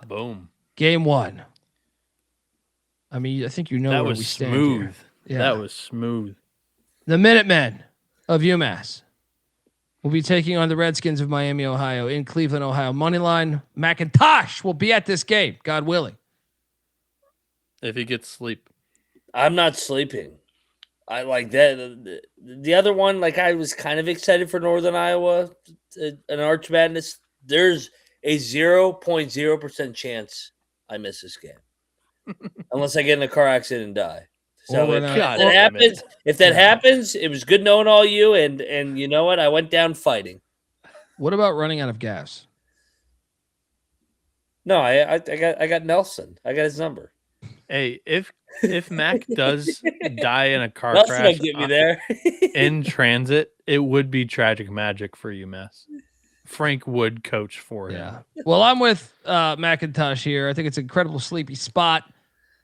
Boom. Game 1. I mean, I think you know where we stand here. Yeah. That was smooth. The Minutemen of UMass will be taking on the Redskins of Miami, Ohio, in Cleveland, Ohio. Moneyline McIntyre will be at this game, God willing. If he gets sleep. I'm not sleeping. I like that. The other one, like I was kind of excited for Northern Iowa, an Arch Madness. There's a 0.0% chance I miss this game. Unless I get in a car accident and die. So if that happens, it was good knowing all you, and you know what? I went down fighting. What about running out of gas? No, I got Nelson. I got his number. Hey, if Mac does die in a car Nelson crash will get me there. in transit, it would be tragic magic for UMass. Frank would coach for him. Yeah. Well, I'm with McIntyre here. I think it's an incredible sleepy spot.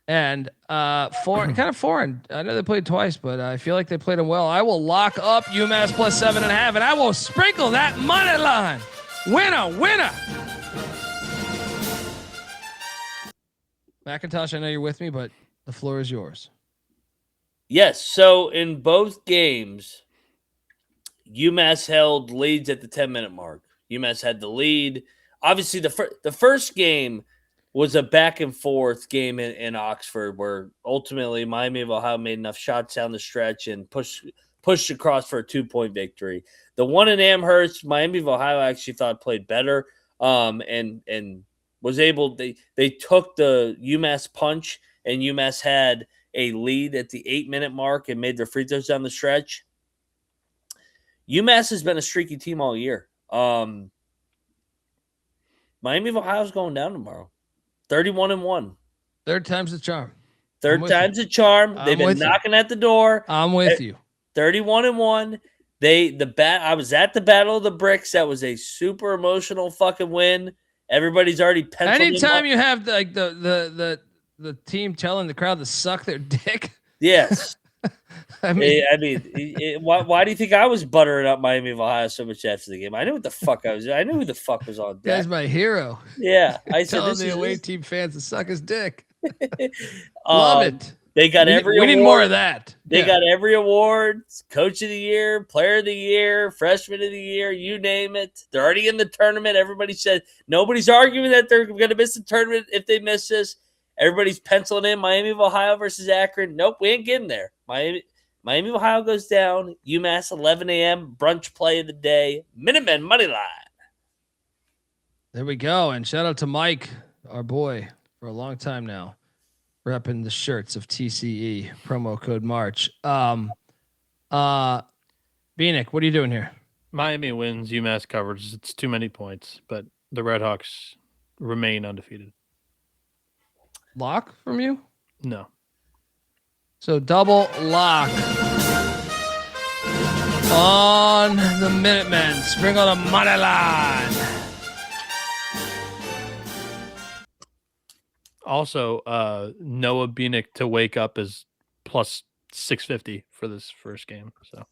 And kind of foreign. I know they played twice, but I feel like they played them well. I will lock up UMass plus 7.5, and I will sprinkle that money line. Winner. McIntyre, I know you're with me, but the floor is yours. Yes. So in both games, UMass held leads at the 10-minute mark. UMass had the lead. Obviously, the first game was a back and forth game in Oxford where ultimately Miami of Ohio made enough shots down the stretch and pushed across for a 2-point victory. The one in Amherst, Miami of Ohio actually thought played better and was able. They took the UMass punch, and UMass had a lead at the 8-minute mark and made their free throws down the stretch. UMass has been a streaky team all year. Miami of Ohio is going down tomorrow. 31-1. Third time's the charm. Third time's the charm. They've been knocking at the door. I'm with you. 31-1. I was at the Battle of the Bricks. That was a super emotional fucking win. Everybody's already penciled. Anytime you have like the team telling the crowd to suck their dick. Yes. Why do you think I was buttering up Miami of Ohio so much after the game? I knew what the fuck I was doing. I knew who the fuck was on deck. Guy's my hero. Yeah. I said telling the away team fans to suck his dick. Love it. They got we need more of that. They got every award: Coach of the Year, Player of the Year, Freshman of the Year, you name it. They're already in the tournament. Everybody said nobody's arguing that they're going to miss the tournament if they miss this. Everybody's penciling in Miami of Ohio versus Akron. Nope, we ain't getting there. Miami of Ohio goes down. UMass 11 a.m. brunch play of the day. Minutemen money line. There we go. And shout out to Mike, our boy, for a long time now, repping the shirts of TCE, promo code March. Bieniek, what are you doing here? Miami wins. UMass covers. It's too many points, but the Redhawks remain undefeated. Lock from you? No. So double lock on the Minutemen. Sprinkle the money line. Also, Noah Bieniek to wake up is plus 650 for this first game. So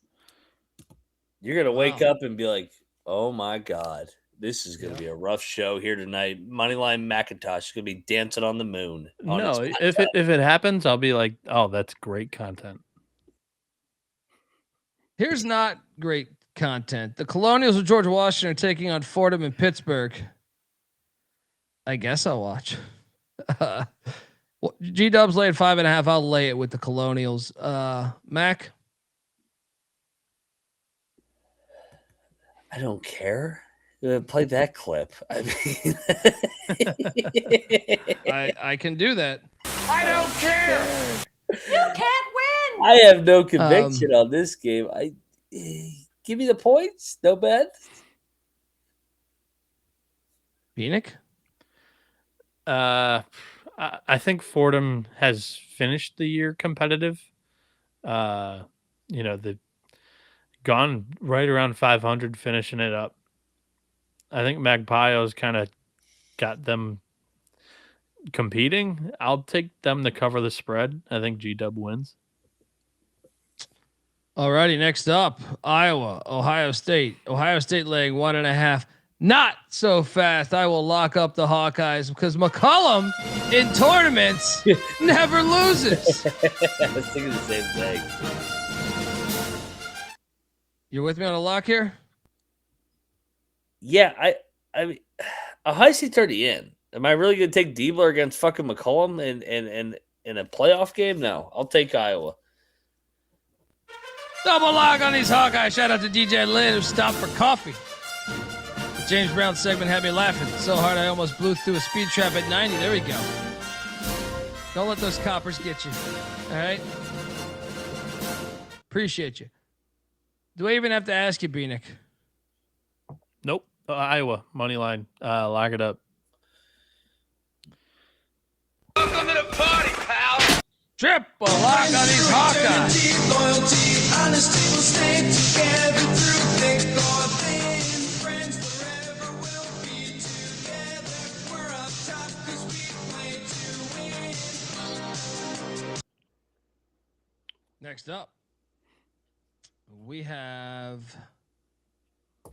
you're gonna wake up and be like, "Oh my god, this is gonna be a rough show here tonight." Moneyline McIntyre is gonna be dancing on the moon. No, if it happens, I'll be like, "Oh, that's great content." Here's not great content. The Colonials of George Washington are taking on Fordham in Pittsburgh. I guess I'll watch. G-Dubs laid 5.5. I'll lay it with the Colonials. Mac? I don't care. Play that clip. I mean, I can do that. I don't care. You can't win. I have no conviction on this game. Give me the points. No bet. Bieniek? I think Fordham has finished the year competitive. They've gone right around 500, finishing it up. I think Magpio's kind of got them competing. I'll take them to cover the spread. I think G-Dub wins. Alrighty, next up, Iowa, Ohio State. Ohio State laying 1.5. Not so fast. I will lock up the Hawkeyes because McCollum in tournaments never loses. I was thinking the same thing. You're with me on a lock here? Yeah, I mean, a high C30 in. Am I really going to take Diebler against fucking McCollum in a playoff game? No, I'll take Iowa. Double lock on these Hawkeyes. Shout out to DJ Lynn who stopped for coffee. The James Brown segment had me laughing so hard I almost blew through a speed trap at 90. There we go. Don't let those coppers get you. All right? Appreciate you. Do I even have to ask you, Bieniek? Nope. Iowa money line. Lock it up. Welcome to the party, pal. Triple lock on these Hawkeyes. Loyalty, honesty will stay together through thick or thin. Friends forever will be together. We're up top 'cause we play to win. Next up, we have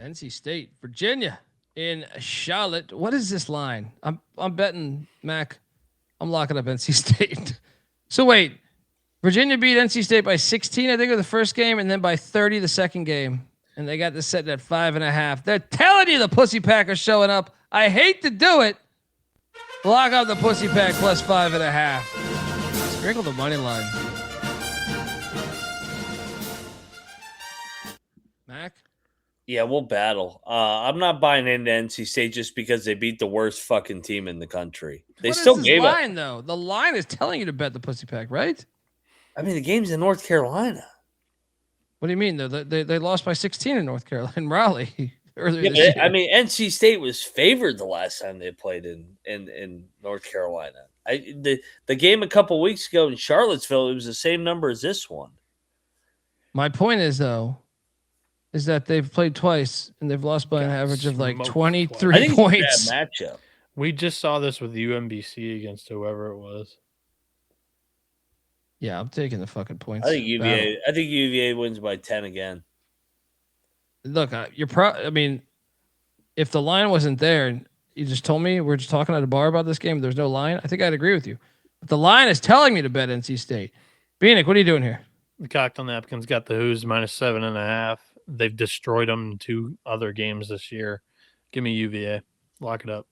NC State, Virginia in Charlotte. What is this line? I'm betting, Mac. I'm locking up NC State. So wait, Virginia beat NC State by 16, I think, of the first game, and then by 30 the second game. And they got this set at 5.5. They're telling you the Pussy Pack are showing up. I hate to do it. Lock up the Pussy Pack plus 5.5. Sprinkle the money line. Mac? Yeah, we'll battle. I'm not buying into NC State just because they beat the worst fucking team in the country. They What still is this gave line, it. though? The line is telling you to bet the Pussy Pack, right? I mean, the game's in North Carolina. What do you mean? They lost by 16 in North Carolina, in Raleigh earlier Yeah, this year. I mean, NC State was favored the last time they played in North Carolina. The game a couple weeks ago in Charlottesville, it was the same number as this one. My point is, though, is that they've played twice and they've lost by an Got average of like smoked 23 I think points. it's a bad matchup. We just saw this with UMBC against whoever it was. Yeah, I'm taking the fucking points. I think UVA wins by 10 again. Look, I mean, if the line wasn't there and you just told me we're just talking at a bar about this game, there's no line, I think I'd agree with you. But the line is telling me to bet NC State. Bieniek, what are you doing here? The Cocktail Napkins got the Who's minus 7.5. They've destroyed them in 2 other games this year. Give me UVA. Lock it up.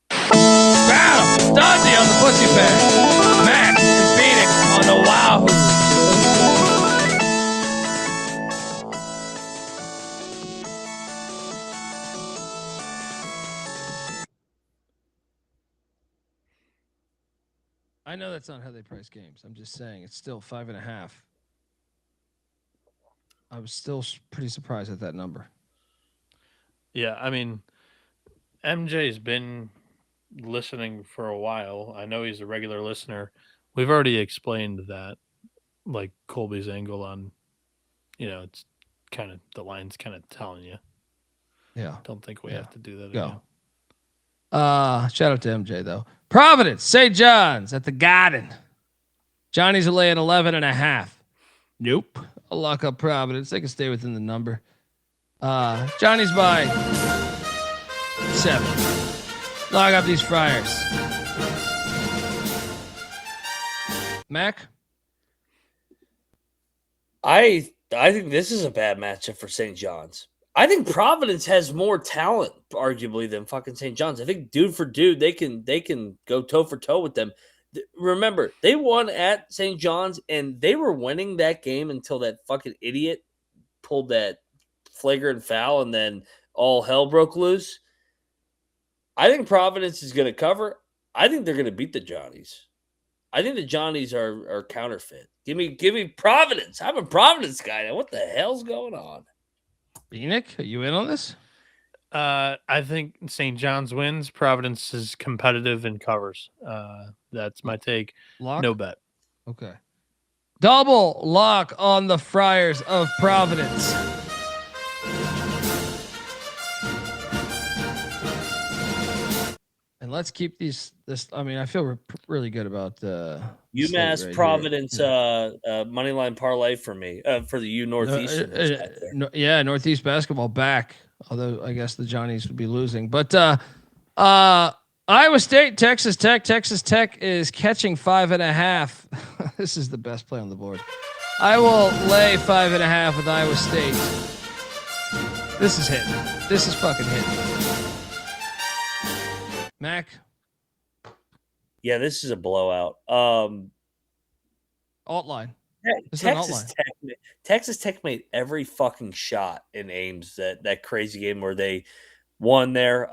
Battle! Dundee on the Pussy Pack. Mac and Bieniek on the Wahoo. I know that's not how they price games. I'm just saying it's still 5.5. I was still pretty surprised at that number. Yeah, I mean, MJ's been listening for a while. I know he's a regular listener. We've already explained that, like Colby's angle on, it's kind of the line's kind of telling you. Yeah. Don't think we have to do that Go. again. Shout out to MJ though. Providence, St. John's at the Garden. Johnny's laying 11.5. Nope. I'll lock up Providence. They can stay within the number. Johnny's by 7. Lock up these Friars. Mac? I think this is a bad matchup for St. John's. I think Providence has more talent, arguably, than fucking St. John's. I think dude for dude, they can go toe for toe with them. Remember, they won at St. John's, and they were winning that game until that fucking idiot pulled that flagrant foul, and then all hell broke loose. I think Providence is going to cover. I think they're going to beat the Johnnies. I think the Johnnies are counterfeit. Give me Providence. I'm a Providence guy now. What the hell's going on? Bieniek, are you in on this? I think St. John's wins. Providence is competitive and covers. That's my take. Lock? No bet. Okay. Double lock on the Friars of Providence. And let's keep this. I mean, I feel really good about UMass slate right Providence here. money line parlay for me for the U Northeastern. Yeah, Northeast basketball back. Although I guess the Johnnies would be losing, but Iowa State, Texas Tech. Texas Tech is catching 5.5. This is the best play on the board. I will lay 5.5 with Iowa State. This is hitting. This is fucking hitting. Mac. Yeah, this is a blowout. Alt line. Texas Tech made every fucking shot in Ames that crazy game where they won there.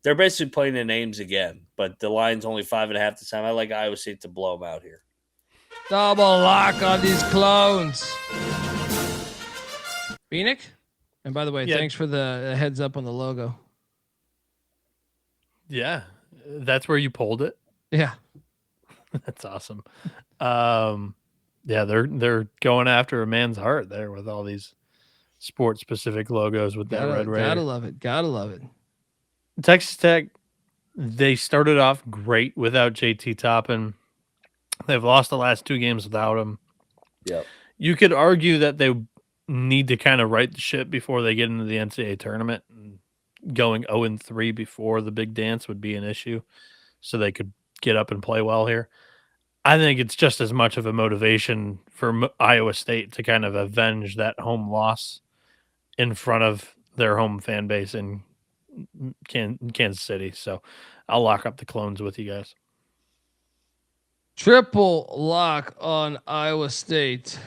They're basically playing in Ames again, but the line's only 5.5 this time. I like Iowa State to blow them out here. Double lock on these clones. Bieniek? And by the way, thanks for the heads up on the logo. Yeah, that's where you pulled it. Yeah, that's awesome. Yeah, they're going after a man's heart there with all these sport specific logos with that red Raider. Gotta love it. Gotta love it. Texas Tech, they started off great without JT Toppin. They've lost the last 2 games without him. Yep. You could argue that they need to kind of right the ship before they get into the NCAA tournament. Going 0-3 before the big dance would be an issue, so they could get up and play well here. I think it's just as much of a motivation for Iowa State to kind of avenge that home loss in front of their home fan base in Kansas City. So I'll lock up the clones with you guys. Triple lock on Iowa State.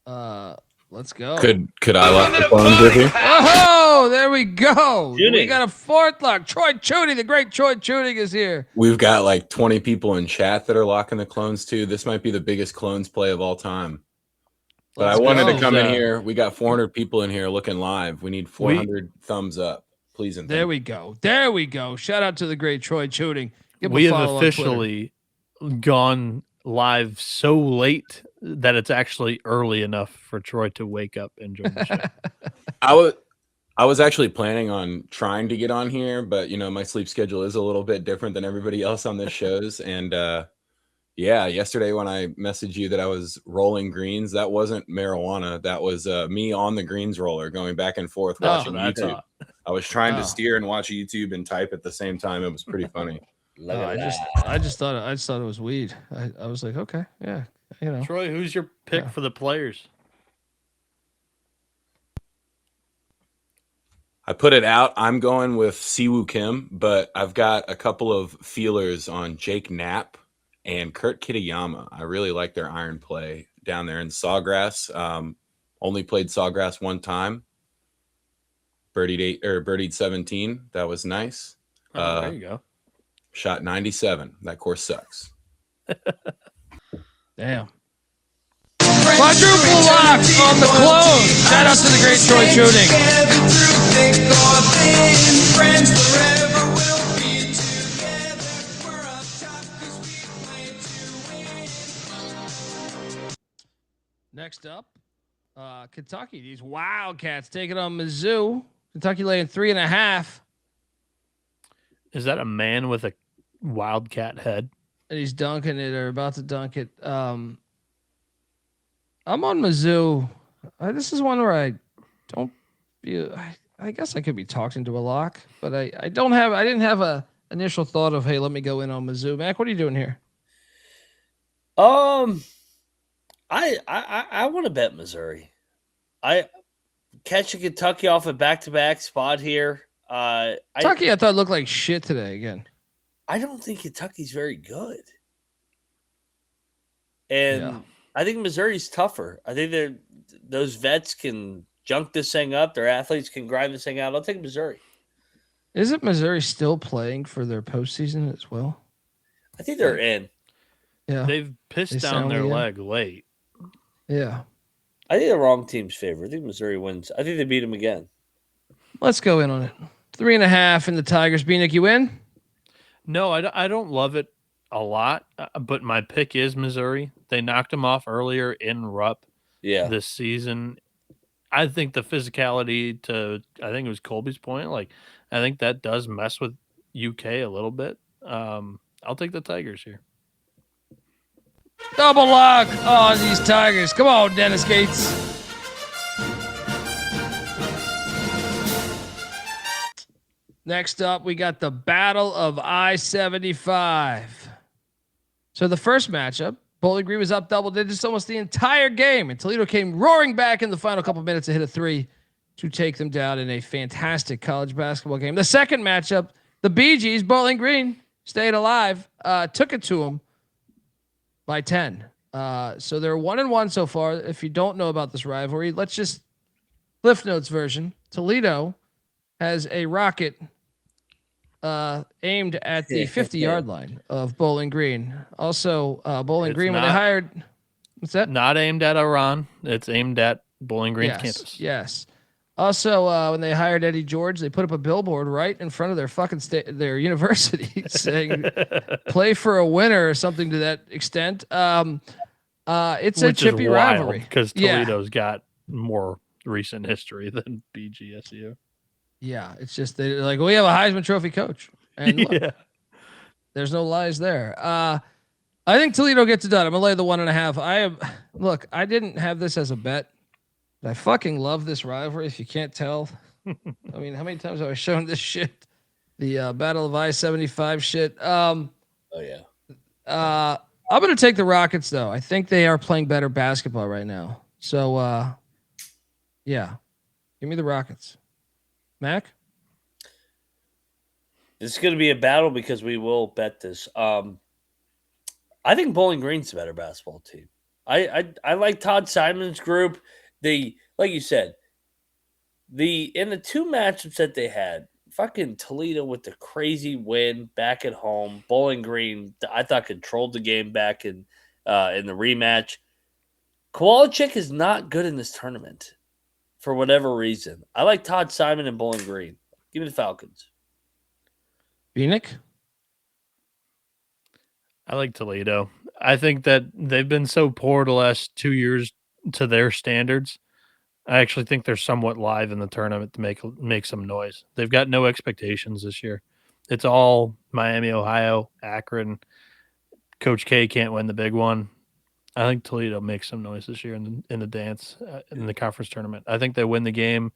Let's go. Could I lock the clones with you? Oh, there we go. Shooting. We got a 4th lock. Troy Chudy, the great Troy Chudy is here. We've got like 20 people in chat that are locking the clones too. This might be the biggest clones play of all time. But I wanted to come in here. We got 400 people in here looking live. We need 400 thumbs up, please. And there we go. There we go. Shout out to the great Troy Chudy. We have officially gone live so late that it's actually early enough for Troy to wake up and join the show. I was actually planning on trying to get on here, but you know, my sleep schedule is a little bit different than everybody else on this show's. And yeah, yesterday when I messaged you that I was rolling greens, that wasn't marijuana. That was me on the greens roller going back and forth watching YouTube. I was trying to steer and watch YouTube and type at the same time. It was pretty funny. I just thought it was weed. I was like, okay, yeah, you know. Troy, who's your pick for the players? I put it out. I'm going with Siwoo Kim, but I've got a couple of feelers on Jake Knapp and Kurt Kitayama. I really like their iron play down there in Sawgrass. Only played Sawgrass one time. Birdied 17. That was nice. There you go. Shot 97. That course sucks. Damn. Quadruple lock on the clone. Shout out to the great Troy Chudy. Next up, Kentucky. These Wildcats taking on Mizzou. Kentucky laying 3.5. Is that a man with a Wildcat head? And he's dunking it or about to dunk it. I'm on Mizzou. This is one where I don't. I guess I could be talked into a lock, but I didn't have a initial thought of, hey, let me go in on Mizzou. Mac, what are you doing here? I want to bet Missouri. I catching Kentucky off a back-to-back spot here. Kentucky, I thought looked like shit today again. I don't think Kentucky's very good, and I think Missouri's tougher. I think those vets can junk this thing up. Their athletes can grind this thing out. I'll take Missouri. Isn't Missouri still playing for their postseason as well? I think they're in. Yeah, they've pissed down their leg late. Yeah, I think the wrong team's favor. I think Missouri wins. I think they beat them again. Let's go in on it. 3.5 in the Tigers. Bieniek, you win? No, I don't love it a lot, but my pick is Missouri. They knocked them off earlier in Rupp this season. I think the physicality I think it was Colby's point, like I think that does mess with UK a little bit. I'll take the Tigers here. Double lock on these Tigers. Come on, Dennis Gates. Next up, we got the Battle of I-75. So the first matchup, Bowling Green was up double digits almost the entire game, and Toledo came roaring back in the final couple minutes to hit a 3 to take them down in a fantastic college basketball game. The second matchup, the Bee Gees, Bowling Green, stayed alive, took it to them by 10. So they're 1-1 so far. If you don't know about this rivalry, let's just Cliff Notes version. Toledo has a rocket aimed at the 50-yard line of Bowling Green. Also, Bowling It's Green, when they not- hired, what's that? Not aimed at Iran. It's aimed at Bowling Green's campus. Yes. Also, when they hired Eddie George, they put up a billboard right in front of their fucking their university saying "Play for a winner" or something to that extent. It's a chippy rivalry because Toledo's got more recent history than BGSU. Yeah, it's just they're like, we have a Heisman Trophy coach, and look, Yeah. there's no lies there. I think Toledo gets it done. I'm gonna lay the 1.5. I didn't have this as a bet. But I fucking love this rivalry. If you can't tell, I mean, how many times have I shown this shit? The Battle of I-75 shit. Oh yeah. I'm gonna take the Rockets though. I think they are playing better basketball right now. So, yeah, give me the Rockets. Mac? This is going to be a battle because we will bet this. I think Bowling Green's a better basketball team. I like Todd Simon's group. They, like you said, in the two matchups that they had, fucking Toledo with the crazy win back at home. Bowling Green, I thought, controlled the game back in the rematch. Kowalczyk is not good in this tournament for whatever reason. I like Todd Simon and Bowling Green. Give me the Falcons. Bieniek? I like Toledo. I think that they've been so poor the last 2 years to their standards. I actually think they're somewhat live in the tournament to make some noise. They've got no expectations this year. It's all Miami, Ohio, Akron. Coach K can't win the big one. I think Toledo makes some noise this year in the dance in the conference tournament. I think they win the game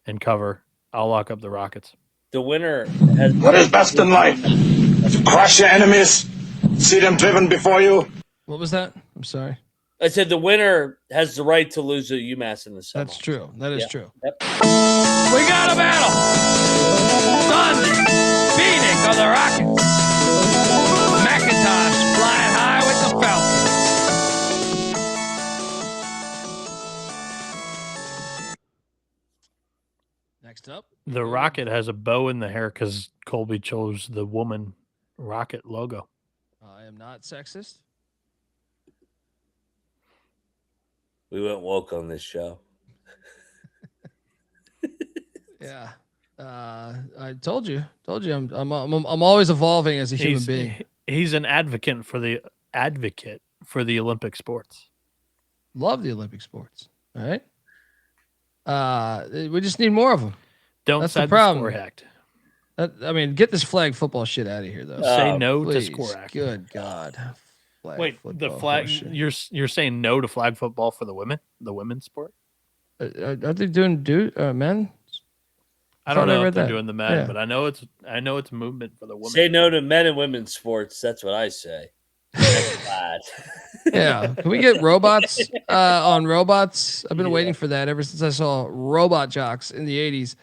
and cover. I'll lock up the Rockets. The winner has What is best in life? To crush your enemies, see them driven before you. What was that? I'm sorry. I said the winner has the right to lose to UMass in the summer. That's true. That is true. Yep. We got a battle. Sunday. Bieniek on the Rockets. McIntyre flying high with the Falcons. Next up. The Rocket has a bow in the hair because Colby chose the woman Rocket logo. I am not sexist. We went woke on this show. Yeah. I told you. I'm always evolving as a human being. He's an advocate for the Olympic sports. Love the Olympic sports. All right. We just need more of them. Don't That's the side the problem. score act. I mean, get this flag football shit out of here, though. Say no Please. to score act. Good God. Flag Wait, the football flag. horseshit. You're saying no to flag football for the women's sport? Are they doing men? I don't thought I know read if they're that. doing the men, Yeah. but I know it's a movement for the women. Say no to men and women's sports. That's what I say. Glad. Yeah. Can we get robots on robots? I've been waiting for that ever since I saw Robot Jocks in the 80s.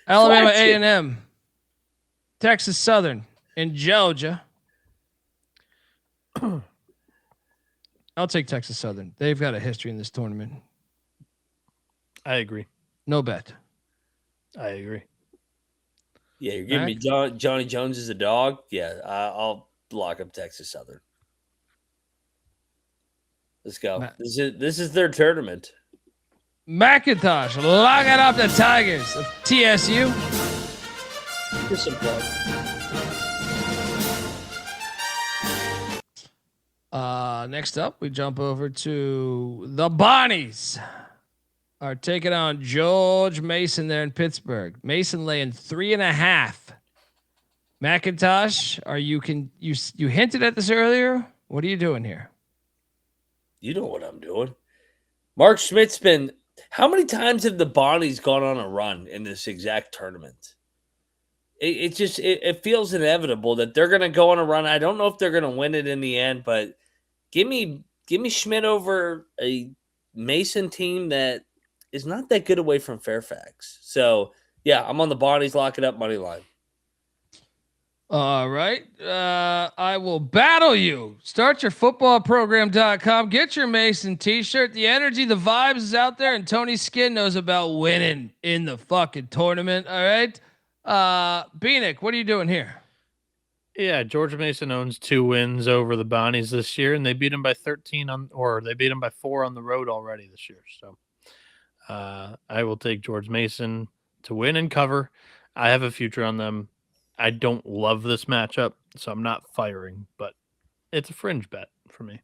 Alabama Flag shit. A&M, Texas Southern, and Georgia. I'll take Texas Southern. They've got a history in this tournament. I agree. No bet. I agree. Yeah, you're giving me Johnny Jones as a dog. Yeah, I'll lock up Texas Southern. Let's go. Matt. This is their tournament. McIntosh, lock it up the Tigers of TSU. Give some plug. Next up, we jump over to the Bonnies. Are taking on George Mason there in Pittsburgh. Mason laying 3.5 McIntosh, you hinted at this earlier. What are you doing here? You know what I'm doing. Mark Schmidt's been. How many times have the Bonnies gone on a run in this exact tournament? It feels inevitable that they're going to go on a run. I don't know if they're going to win it in the end, but give me Schmidt over a Mason team that is not that good away from Fairfax. So yeah, I'm on the Bonnies. Lock it up, money line. All right. I will battle you. StartYourFootballProgram.com. Get your Mason t-shirt. The energy, the vibes is out there, and Tony Skinn knows about winning in the fucking tournament. All right. Bieniek, what are you doing here? Yeah, George Mason owns 2 wins over the Bonnies this year, and they beat him by 13 they beat him by 4 on the road already this year. So I will take George Mason to win and cover. I have a future on them. I don't love this matchup, so I'm not firing, but it's a fringe bet for me.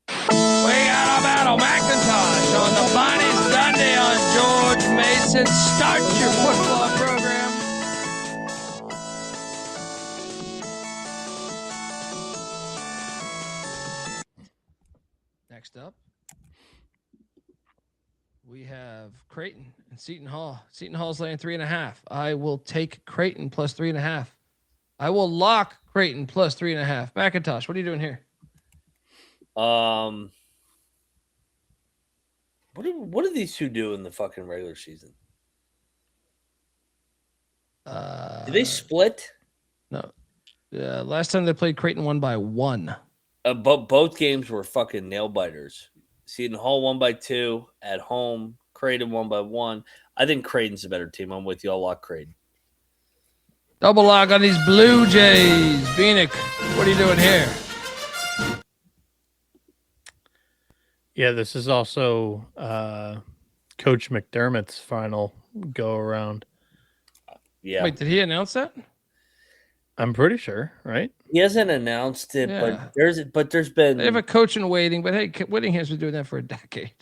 We got a battle. McIntyre on the Bonnies Sunday on George Mason. Start your football program. Next up, we have Creighton and Seton Hall. Seton Hall's laying 3.5. I will take Creighton plus 3.5. I will lock Creighton plus 3.5. McIntosh, what are you doing here? What do these two do in the fucking regular season? Did they split? No. Last time they played, Creighton won by 1. Both games were fucking nail biters. Seton Hall won by 2 at home. Creighton won by 1. I think Creighton's a better team. I'm with you. I'll lock Creighton. Double lock on these Blue Jays. Bieniek, what are you doing here? Yeah, this is also Coach McDermott's final go around. Yeah. Wait, did he announce that? I'm pretty sure, right? He hasn't announced it, Yeah. but there's been They have a coach in waiting, but hey, Whittingham's been doing that for a decade.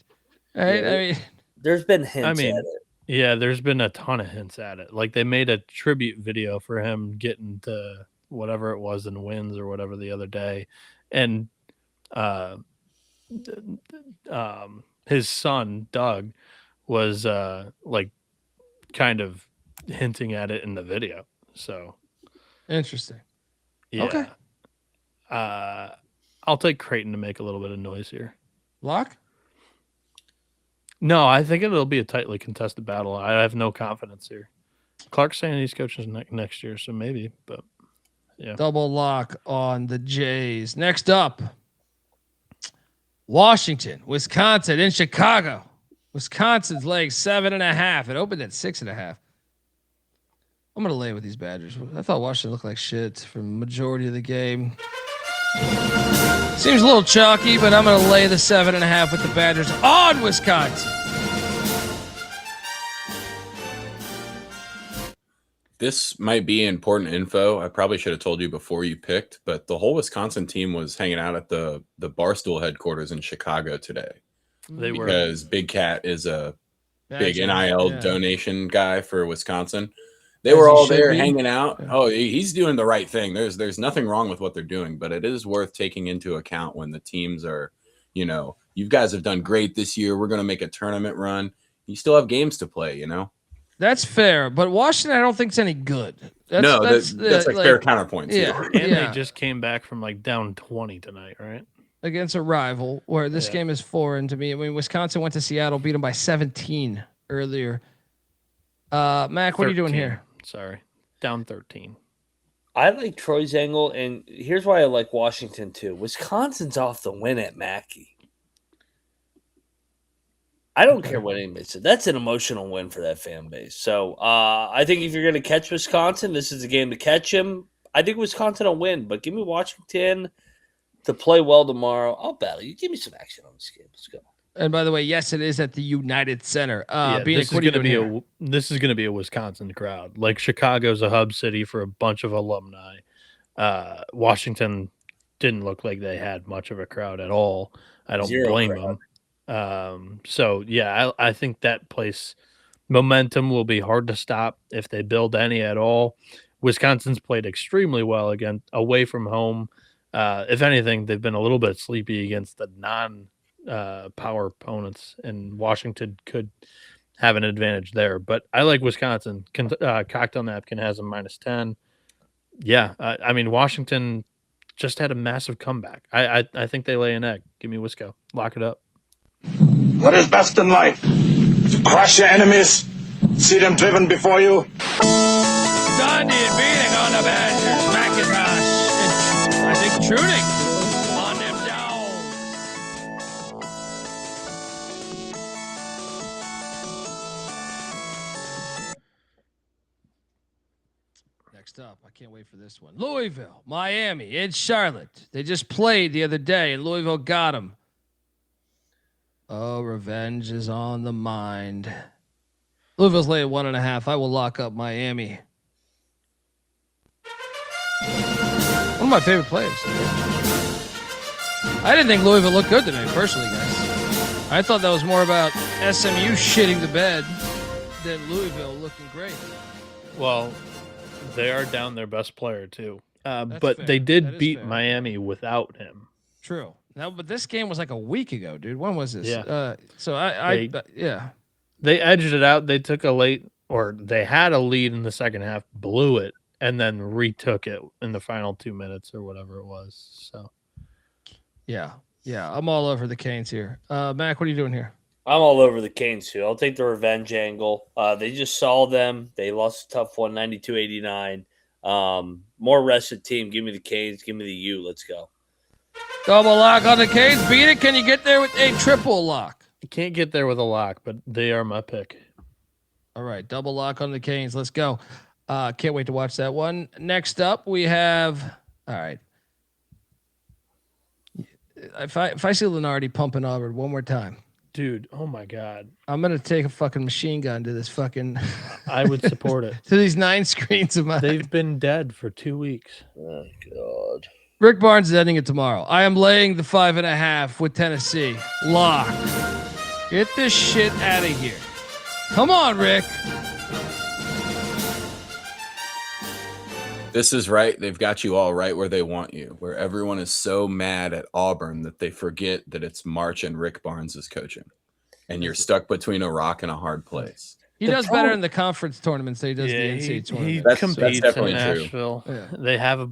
Right? Yeah. I mean, there's been hints at it. Yeah, there's been a ton of hints at it. Like they made a tribute video for him getting to whatever it was in wins or whatever the other day, and his son Doug was like kind of hinting at it in the video. So interesting. yeah, Okay. I'll take Creighton to make a little bit of noise here. Lock? No, I think it'll be a tightly contested battle. I have no confidence here. Clark's saying he's coaching next year, so maybe, but yeah. Double lock on the Jays. Next up, Washington, Wisconsin in Chicago. Wisconsin's laying 7.5. It opened at 6.5. I'm going to lay with these Badgers. I thought Washington looked like shit for the majority of the game. Seems a little chalky, but I'm going to lay the 7.5 with the Badgers on Wisconsin. This might be important info. I probably should have told you before you picked, but the whole Wisconsin team was hanging out at the Barstool headquarters in Chicago today. They were Because Big Cat is a big NIL donation guy for Wisconsin. They were all there hanging out. Yeah. Oh, he's doing the right thing. There's nothing wrong with what they're doing, but it is worth taking into account when the teams are, you guys have done great this year. We're going to make a tournament run. You still have games to play, That's fair, but Washington, I don't think it's any good. That's like fair counterpoints. Yeah, and they just came back from like down 20 tonight, right? Against a rival, where this game is foreign to me. I mean, Wisconsin went to Seattle, beat them by 17 earlier. Mac, what are you doing 13. here? Sorry, down 13. I like Troy's angle, and here's why I like Washington too. Wisconsin's off the win at Mackey. I don't care what anybody said. That's an emotional win for that fan base. So I think if you're going to catch Wisconsin, this is the game to catch him. I think Wisconsin will win, but give me Washington to play well tomorrow. I'll battle you. Give me some action on this game. Let's go. And by the way, yes, it is at the United Center. This is going to be a Wisconsin crowd. Like Chicago's a hub city for a bunch of alumni. Washington didn't look like they had much of a crowd at all. I don't blame them. So yeah, I think that place momentum will be hard to stop if they build any at all. Wisconsin's played extremely well again away from home. If anything, they've been a little bit sleepy against the non-power opponents, and Washington could have an advantage there. But I like Wisconsin. Cocktail Napkin has a -10. Yeah, I mean Washington just had a massive comeback. I think they lay an egg. Give me Wisco. Lock it up. What is best in life? To crush your enemies, see them driven before you. Dundee beating on the Badgers. McIntyre. And I think Truning on them down. Next up, I can't wait for this one. Louisville, Miami, it's Charlotte. They just played the other day, and Louisville got them. Oh, revenge is on the mind. Louisville's laying 1.5. I will lock up Miami. One of my favorite players. I didn't think Louisville looked good today, personally, guys. I thought that was more about SMU shitting the bed than Louisville looking great. Well, they are down their best player too, but fair. they That did is beat fair. Miami without him. True. Now, but this game was like a week ago, dude. When was this? Yeah. So yeah. They edged it out. They took they had a lead in the second half, blew it, and then retook it in the final 2 minutes or whatever it was. So Yeah. I'm all over the Canes here. Mac, what are you doing here? I'm all over the Canes too. I'll take the revenge angle. They just saw them. They lost a tough one, 92-89. More rested team. Give me the Canes. Give me the U. Let's go. Double lock on the Canes. Beat it. Can you get there with a triple lock? you can't get there with a lock, but they are my pick. All right. Double lock on the Canes. Let's go. Can't wait to watch that one. Next up, we have. All right. If I see Lenardi pumping Auburn one more time, Dude, oh my God. I'm gonna take a fucking machine gun to this fucking I would support it. to these 9 screens of mine. They've been dead for 2 weeks. Oh, God. Rick Barnes is ending it tomorrow. I am laying the 5.5 with Tennessee. Lock. Get this shit out of here. Come on, Rick. This is right. They've got you all right where they want you, where everyone is so mad at Auburn that they forget that it's March and Rick Barnes is coaching. And you're stuck between a rock and a hard place. He does better in the conference tournaments than he does the NCAA tournament. He That's competes definitely in true. Nashville. Yeah. They have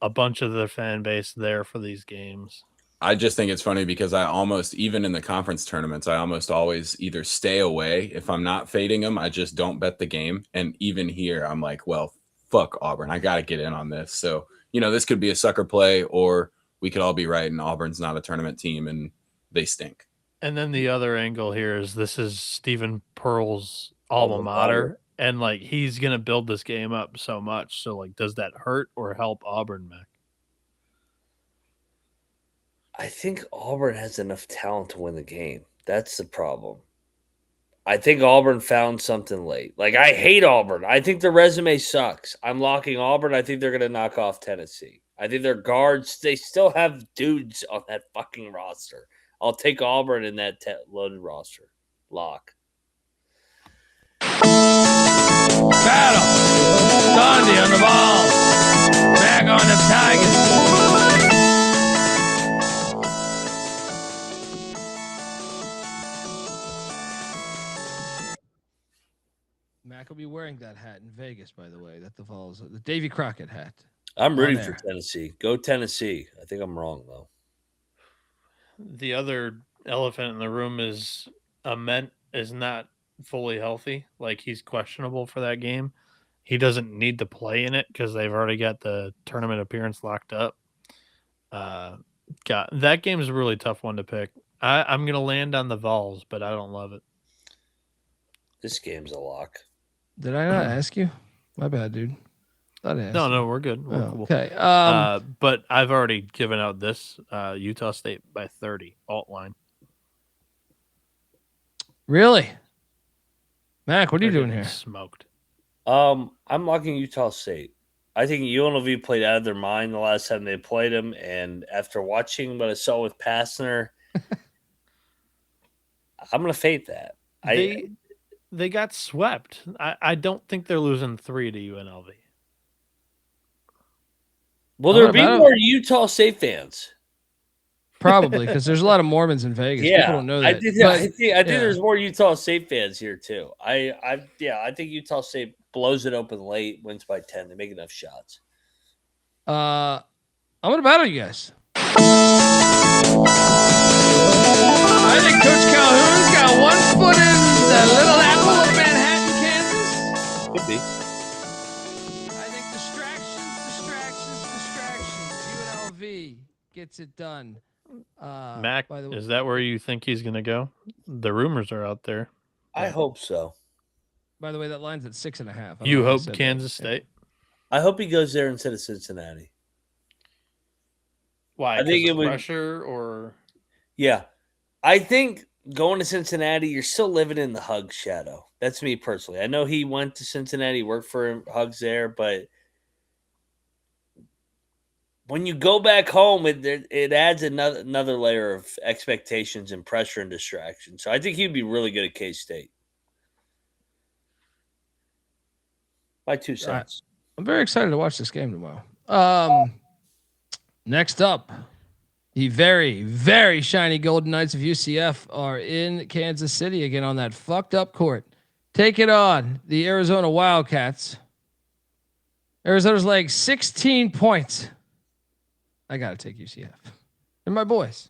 a bunch of their fan base there for these games. I just think it's funny because I almost, even in the conference tournaments, I almost always either stay away. If I'm not fading them, I just don't bet the game. And even here, I'm like, well, fuck Auburn. I got to get in on this. So, this could be a sucker play, or we could all be right and Auburn's not a tournament team and they stink. And then the other angle here is this is Stephen Pearl's alma mater, and he's gonna build this game up so much. So does that hurt or help Auburn, Mac? I think Auburn has enough talent to win the game. That's the problem. I think Auburn found something late. I hate Auburn. I think their resume sucks. I'm locking Auburn. I think they're going to knock off Tennessee. I think their guards, they still have dudes on that fucking roster. I'll take Auburn in that loaded roster. Lock. Battle. Dundee on the ball. Back on the Tigers. Mac will be wearing that hat in Vegas, by the way. That follows the Davy Crockett hat. I'm rooting for there. Tennessee. Go Tennessee. I think I'm wrong, though. The other elephant in the room is Ament is not fully healthy. He's questionable for that game. He doesn't need to play in it because they've already got the tournament appearance locked up. That game is a really tough one to pick. I'm going to land on the Vols, but I don't love it. This game's a lock. Did I not ask you? My bad, dude. No, we're good. We're Oh, cool. okay. But I've already given out this Utah State by 30 alt line. Really? Mac, what are you They're doing getting here? Smoked. I'm locking Utah State. I think UNLV played out of their mind the last time they played them, and after watching what I saw with Passner, I'm going to fade that. They got swept. I don't think they're losing 3 to UNLV. Will I'm there gonna be bet on- more Utah State fans? Probably because there's a lot of Mormons in Vegas. People don't know that. I think yeah. there's more Utah State fans here too. I think Utah State blows it open late, wins by 10. They make enough shots. I'm gonna bet on you guys. I think Coach Calhoun's got one foot in the little apple of Manhattan, Kansas. Could be. I think distractions. UNLV gets it done. Mac, by the way, is that where you think he's going to go? The rumors are out there. I hope so. by the way, that line's at 6.5. I don't You know if I hope said that. Kansas Yeah. State? I hope he goes there instead of Cincinnati. Why? I think 'Cause it of would- pressure or Yeah. I think going to Cincinnati, you're still living in the Huggs shadow. That's me personally. I know he went to Cincinnati, worked for Huggs there, but when you go back home, it adds another layer of expectations and pressure and distraction. So I think he'd be really good at K-State. My 2 cents. I'm very excited to watch this game tomorrow. Next up, the very, very shiny Golden Knights of UCF are in Kansas City again on that fucked up court. Take it on the Arizona Wildcats. Arizona's like 16 points. I got to take UCF. They're my boys.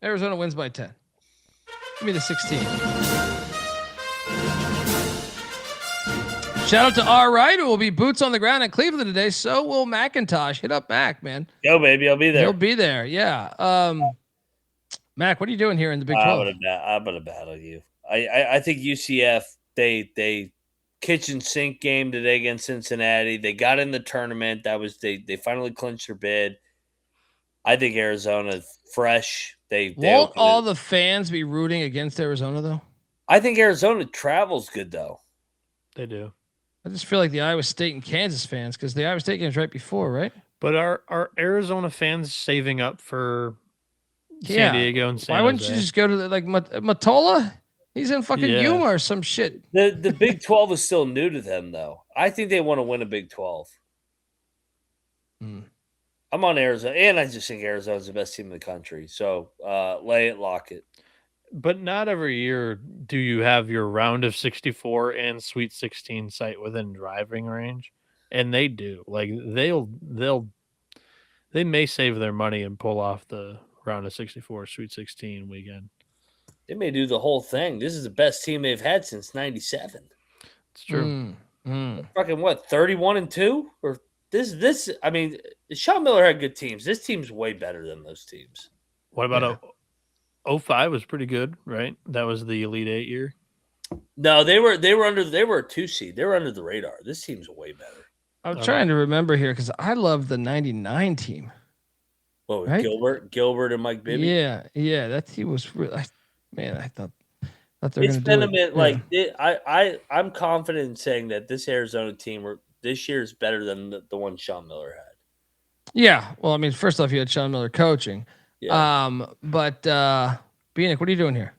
Arizona wins by 10. Give me the 16. Shout out to R. Wright, who will be boots on the ground in Cleveland today. So will McIntosh. Hit up Mac, man. Yo, baby, I'll be there. He'll be there. Yeah. Mac, what are you doing here in the Big 12? I'm gonna battle you. I think UCF they kitchen sink game today against Cincinnati. They got in the tournament. They finally clinched their bid. I think Arizona fresh. They Won't all the fans be rooting against Arizona though? I think Arizona travels good though. they do. I just feel like the Iowa State and Kansas fans, because the Iowa State game's right before, right? But are Arizona fans saving up for Yeah. San Diego and San Why wouldn't Jose? you just go to Matola? He's in fucking Yeah. Yuma or some shit. The Big 12 is still new to them though. I think they want to win a Big 12. Mm. I'm on Arizona, and I just think Arizona's the best team in the country. So lay it, lock it. But not every year do you have your round of 64 and Sweet 16 site within driving range, and they do. Like they may save their money and pull off the round of 64 Sweet 16 weekend. They may do the whole thing. This is the best team they've had since '97. It's true. Fucking what, 31-2? Or this? I mean, Sean Miller had good teams. This team's way better than those teams. What about 05 was pretty good, right? That was the Elite 8 year. No, they were a 2 seed. They were under the radar. This team's way better. I'm trying to remember here because I love the 99 team. What, Right? Gilbert and Mike Bibby? Yeah, that team was really. I thought they were It's going to been do a it. bit Yeah. I'm confident in saying that this Arizona team this year is better than the one Sean Miller had. Yeah. Well, I mean, first off, you had Sean Miller coaching. Yeah. But Bieniek, what are you doing here?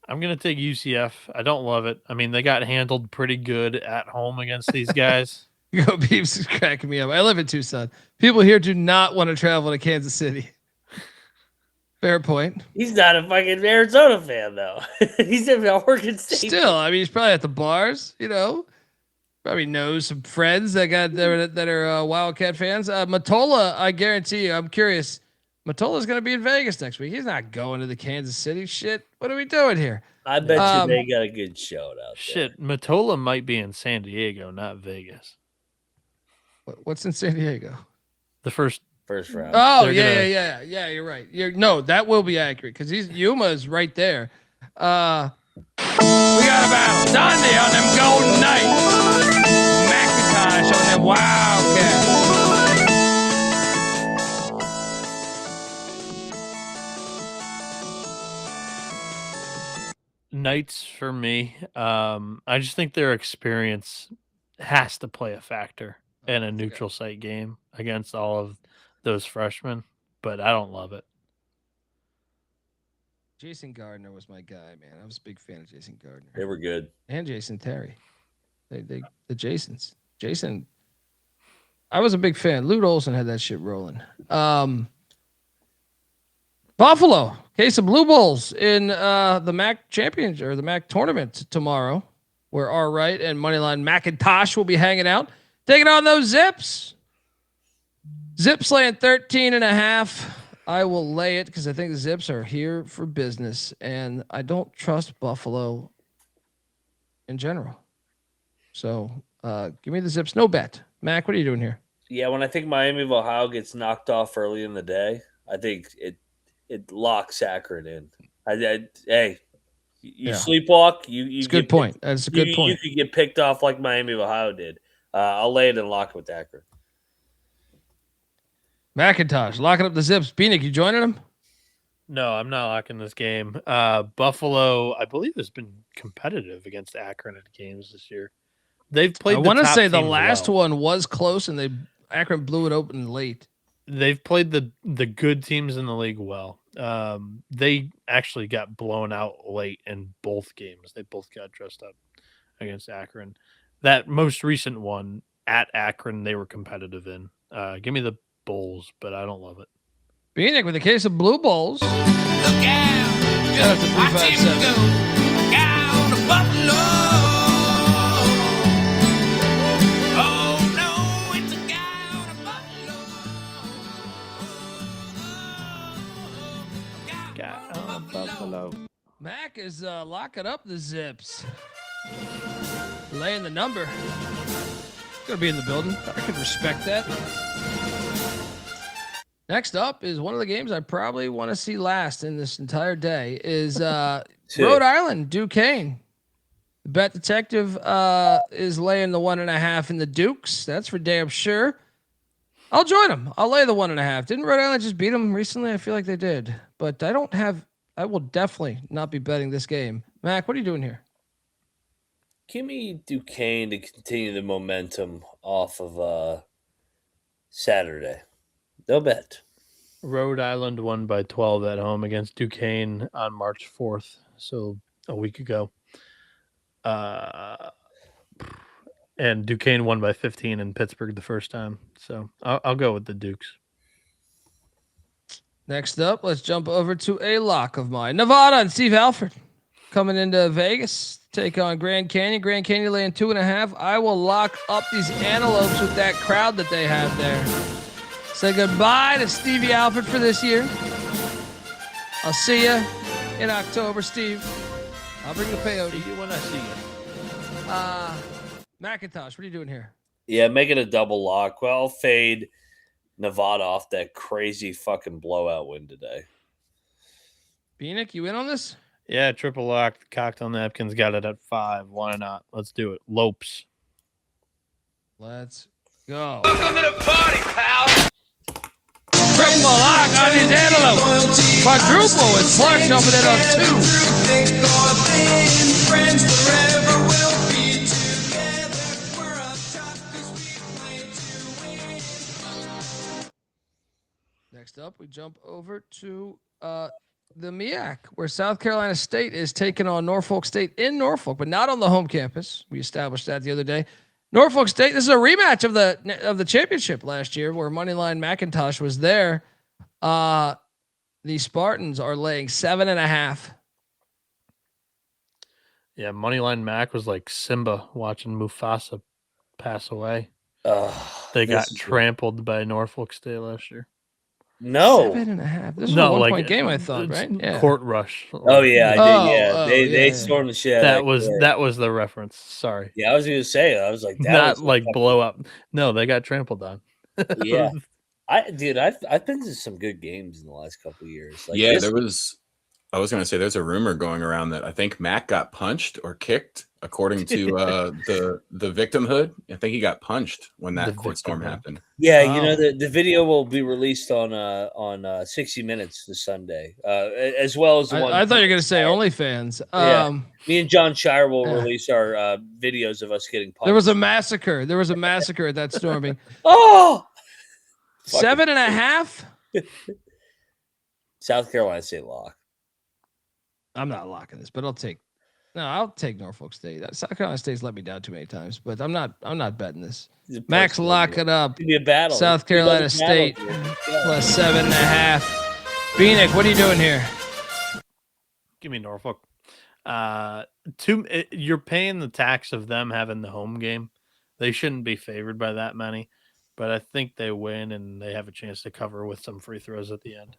I'm going to take UCF. I don't love it. I mean, they got handled pretty good at home against these guys. Yo, Beeps is cracking me up. I live in Tucson. People here do not want to travel to Kansas City. Fair point. He's not a fucking Arizona fan though. He's in Oregon State. Still, I mean, he's probably at the bars. Probably knows some friends that are Wildcat fans. Matola, I guarantee you. I'm curious. Matola's going to be in Vegas next week. He's not going to the Kansas City shit. What are we doing here? I bet you they got a good show out there. Shit, Matola might be in San Diego, not Vegas. What's in San Diego? The first First round. Oh, They're yeah. You're right. That will be accurate because Yuma is right there. We got a battle. Dundee on them Golden Knights. McIntyre on them Wildcats. Knights for me. I just think their experience has to play a factor in a neutral site game against all of those freshmen, but I don't love it. Jason Gardner was my guy, man. I was a big fan of Jason Gardner. They were good. And Jason Terry. The Jasons. Jason I was a big fan. Lute Olson had that shit rolling. Buffalo, case of Blue Bulls in the MAC Championship or the MAC tournament tomorrow, where R. Wright and Moneyline McIntyre will be hanging out, taking on those Zips. Zips laying 13.5. I will lay it because I think the Zips are here for business, and I don't trust Buffalo in general. So give me the Zips. No bet. Mac, what are you doing here? Yeah, when I think Miami of Ohio gets knocked off early in the day, I think it locks Akron in. Hey, you sleepwalk. You It's a good point. That's a good point. You could get picked off like Miami of Ohio did. I'll lay it and lock it with Akron. McIntyre locking up the Zips. Bieniek, you joining them? No, I'm not locking this game. Buffalo, I believe, has been competitive against Akron at games this year. They've played. I want to say the last one was close, and Akron blew it open late. They've played the good teams in the league well. They actually got blown out late in both games. They both got dressed up against Akron. That most recent one at Akron, they were competitive in. Give me the Bulls, but I don't love it. Bieniek with a case of Blue Bulls. Look out, Shout out to just watch him 357. go down to Buffalo. Oh no, it's a guy out of Buffalo. Mac is locking up the Zips. Laying the number. Gonna be in the building. I can respect that. Next up is one of the games I probably want to see last in this entire day is Rhode Island, Duquesne. The bet detective is laying the 1.5 in the Dukes. That's for damn sure. I'll join them. I'll lay the 1.5. Didn't Rhode Island just beat them recently? I feel like they did. But I will definitely not be betting this game. Mac, what are you doing here? Give me Duquesne to continue the momentum off of Saturday. No bet. Rhode Island won by 12 at home against Duquesne on March 4th, so a week ago. And Duquesne won by 15 in Pittsburgh the first time. So I'll go with the Dukes. Next up, let's jump over to a lock of mine. Nevada and Steve Alford coming into Vegas. Take on Grand Canyon. Grand Canyon laying 2.5. I will lock up these Antelopes with that crowd that they have there. Say goodbye to Stevie Alford for this year. I'll see you in October, Steve. I'll bring the peyote. See you when I see you. McIntyre, what are you doing here? Yeah, make it a double lock. Well, I'll fade Nevada off that crazy fucking blowout win today. Bieniek, you in on this? Yeah, triple lock. Cocktail Napkins got it at 5. Why not? Let's do it. Lopes. Let's go. Welcome to the party, pal. Triple lock on these Antelopes. Quadruple with Clark jumping in on 2. Thick or thin, friends forever will be together. We're up top 'cause we play to win. Next up, we jump over to the MEAC, where South Carolina State is taking on Norfolk State in Norfolk, but not on the home campus. We established that the other day. Norfolk State. This is a rematch of the championship last year, where Moneyline McIntyre was there. The Spartans are laying 7.5. Yeah, Moneyline Mac was like Simba watching Mufasa pass away. They got trampled by Norfolk State last year. No. 7.5. This was a 1-point game, I thought, right? Yeah. Court rush. Oh yeah, I did. Yeah, Oh, they yeah. stormed the shit. That was the reference. Sorry. Yeah, I was gonna say. I was like, that Not was like blow up. No, they got trampled on. Yeah, I've been to some good games in the last couple of years. Like Yeah, this- I was going to say there's a rumor going around that I think Mac got punched or kicked, according to the victimhood. I think he got punched when that court storm happened. Yeah, Wow. you know the video will be released on 60 Minutes this Sunday, as well as the one. I thought you were going to say OnlyFans. Yeah. Me and John Shire will Yeah. release our videos of us getting punched. There was a massacre. There was a massacre at that storming. oh 7.5. South Carolina State lock. I'm not locking this, but I'll take No, I'll take Norfolk State. South Carolina State's let me down too many times, but I'm not betting this. It's a Max, personal lock deal. it up. It's gonna be a battle. South It's gonna be Carolina a battle State here. Yeah. plus 7.5. Bieniek, what are you doing here? Give me Norfolk. You're paying the tax of them having the home game. They shouldn't be favored by that many, but I think they win and they have a chance to cover with some free throws at the end.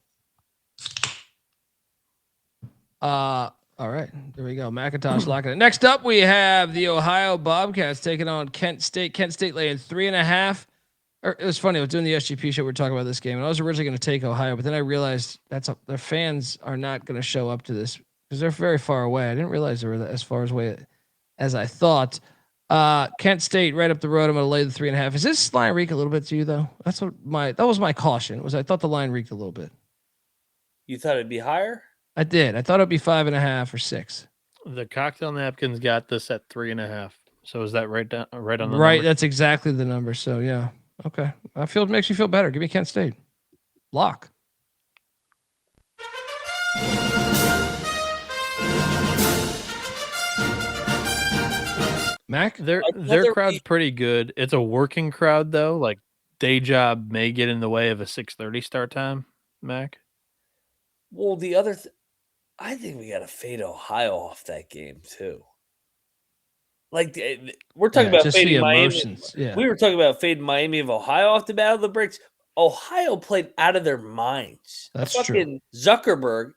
All right, there we go. McIntyre locking it. Next up, we have the Ohio Bobcats taking on Kent State. Kent State laying 3.5. It was funny. I was doing the SGP show. We were talking about this game, and I was originally going to take Ohio, but then I realized their fans are not going to show up to this because they're very far away. I didn't realize they were as far away as I thought. Kent State right up the road. I'm going to lay the 3.5. Is this line reek a little bit to you though? That was my caution. I thought the line reeked a little bit. You thought it'd be higher? I did. I thought it'd be 5.5 or 6. The cocktail napkins got this at 3.5. So is that right on the Right, number? that's exactly the number. So yeah, okay. It makes you feel better. Give me Kent State. Lock. Mac, Their Another crowd's week- pretty good. It's a working crowd though. Like day job may get in the way of a 6:30 start time. Mac. Well, the other, I think we got to fade Ohio off that game too. Like we're talking about just the fading Miami. emotions. Yeah, We were talking about fading Miami of Ohio off the Battle of the Bricks. Ohio played out of their minds. That's fucking Zuckerberg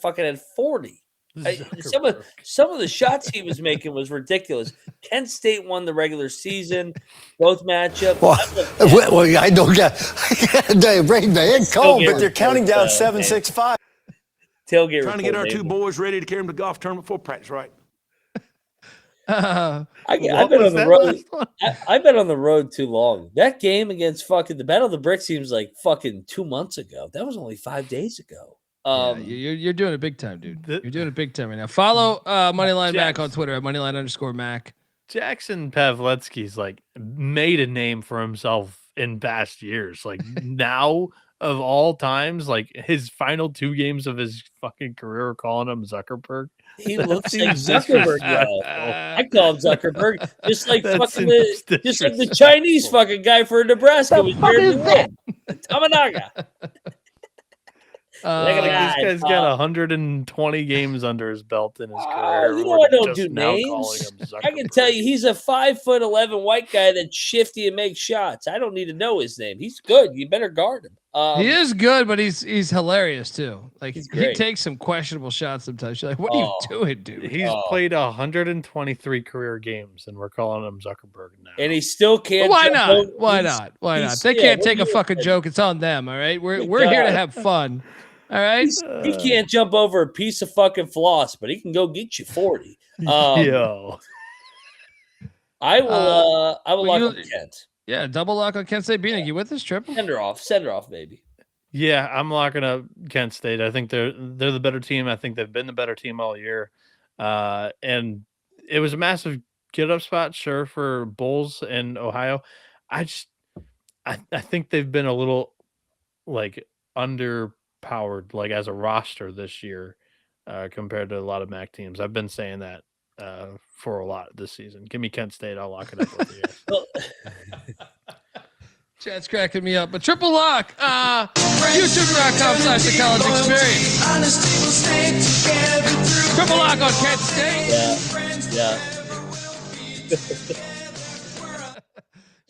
fucking had 40. Some of the shots he was making was ridiculous. Kent State won the regular season, both matchups. Well, I don't get they break the head cold, but they're counting down Tailgate 7-6-5. Tailgate Trying to get our report, two baby. boys ready to carry them to golf tournament for practice, right? I've What been was on the that road. last one? I've been on the road too long. That game against fucking the Battle of the Bricks seems like fucking 2 months ago. That was only 5 days ago. you're doing it big time, dude. the- You're doing it big time right now. Follow Moneyline Mac Jax. on Twitter at Moneyline_Mac. Jackson Pavletsky's like made a name for himself in past years. Like now of all times, like his final 2 games of his fucking career are calling him Zuckerberg. He That looks like seems Zuckerberg disrespectful. now. I call him Zuckerberg, just like That fucking seems just like the disrespectful. Chinese fucking guy for Nebraska was Jared Lynn. Tamanaga. Like, this guy, guy's got 120 games under his belt in his career. you know We're I don't just do now names. calling him I can Zuckerberg. tell you he's a 5'11" white guy that's shifty and makes shots. I don't need to know his name. He's good. You better guard him. He is good, but he's hilarious too. Like He's he great. takes some questionable shots sometimes. You're like, what are you doing, dude? He's played 123 career games, and we're calling him Zuckerberg now. And he still can't. Why jump not? over- Why he's- not? Why not? he's- They yeah, can't what take do a you fucking expect? joke. It's on them. All right, we're Good here to God. have fun. All right. He can't jump over a piece of fucking floss, but he can go get you 40. Yo, I will well, lock you- up Kent. Yeah, double lock on Kent State. Bieniek, you with this triple? Send her off, baby. yeah, I'm locking up Kent State. I think they're the better team. I think they've been the better team all year. And it was a massive get up spot, sure, for Bulls and Ohio. I think they've been a little like underpowered, like as a roster this year, compared to a lot of MAC teams. I've been saying that for a lot this season. Give me Kent State. I'll lock it up with you. Well, Chat's cracking me up. But triple lock. YouTube.com/the college experience. Honesty will stay together through Triple lock on Kent State. yeah.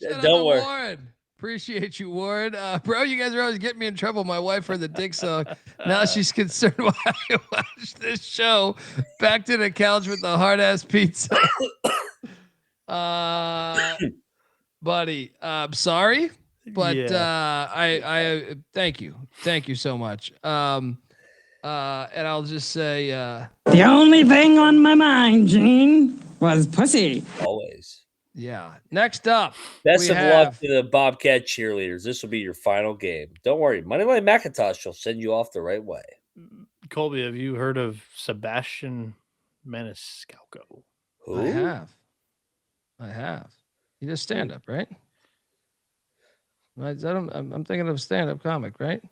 Shout out Don't to worry. Warren. Appreciate you, Warren. Bro, you guys are always getting me in trouble. My wife heard the dick song. Now she's concerned why I watch this show. Back to the couch with the hard ass pizza. Buddy, I'm sorry, but I thank you so much. And I'll just say, The only thing on my mind, Gene, was pussy. Always. yeah. Next up, Best we of have- luck to the Bobcat cheerleaders. This will be your final game. Don't worry. Moneyline McIntosh will send you off the right way. Colby, have you heard of Sebastian Maniscalco? Who? I have. He does stand up, right? I'm thinking of stand up comic, right?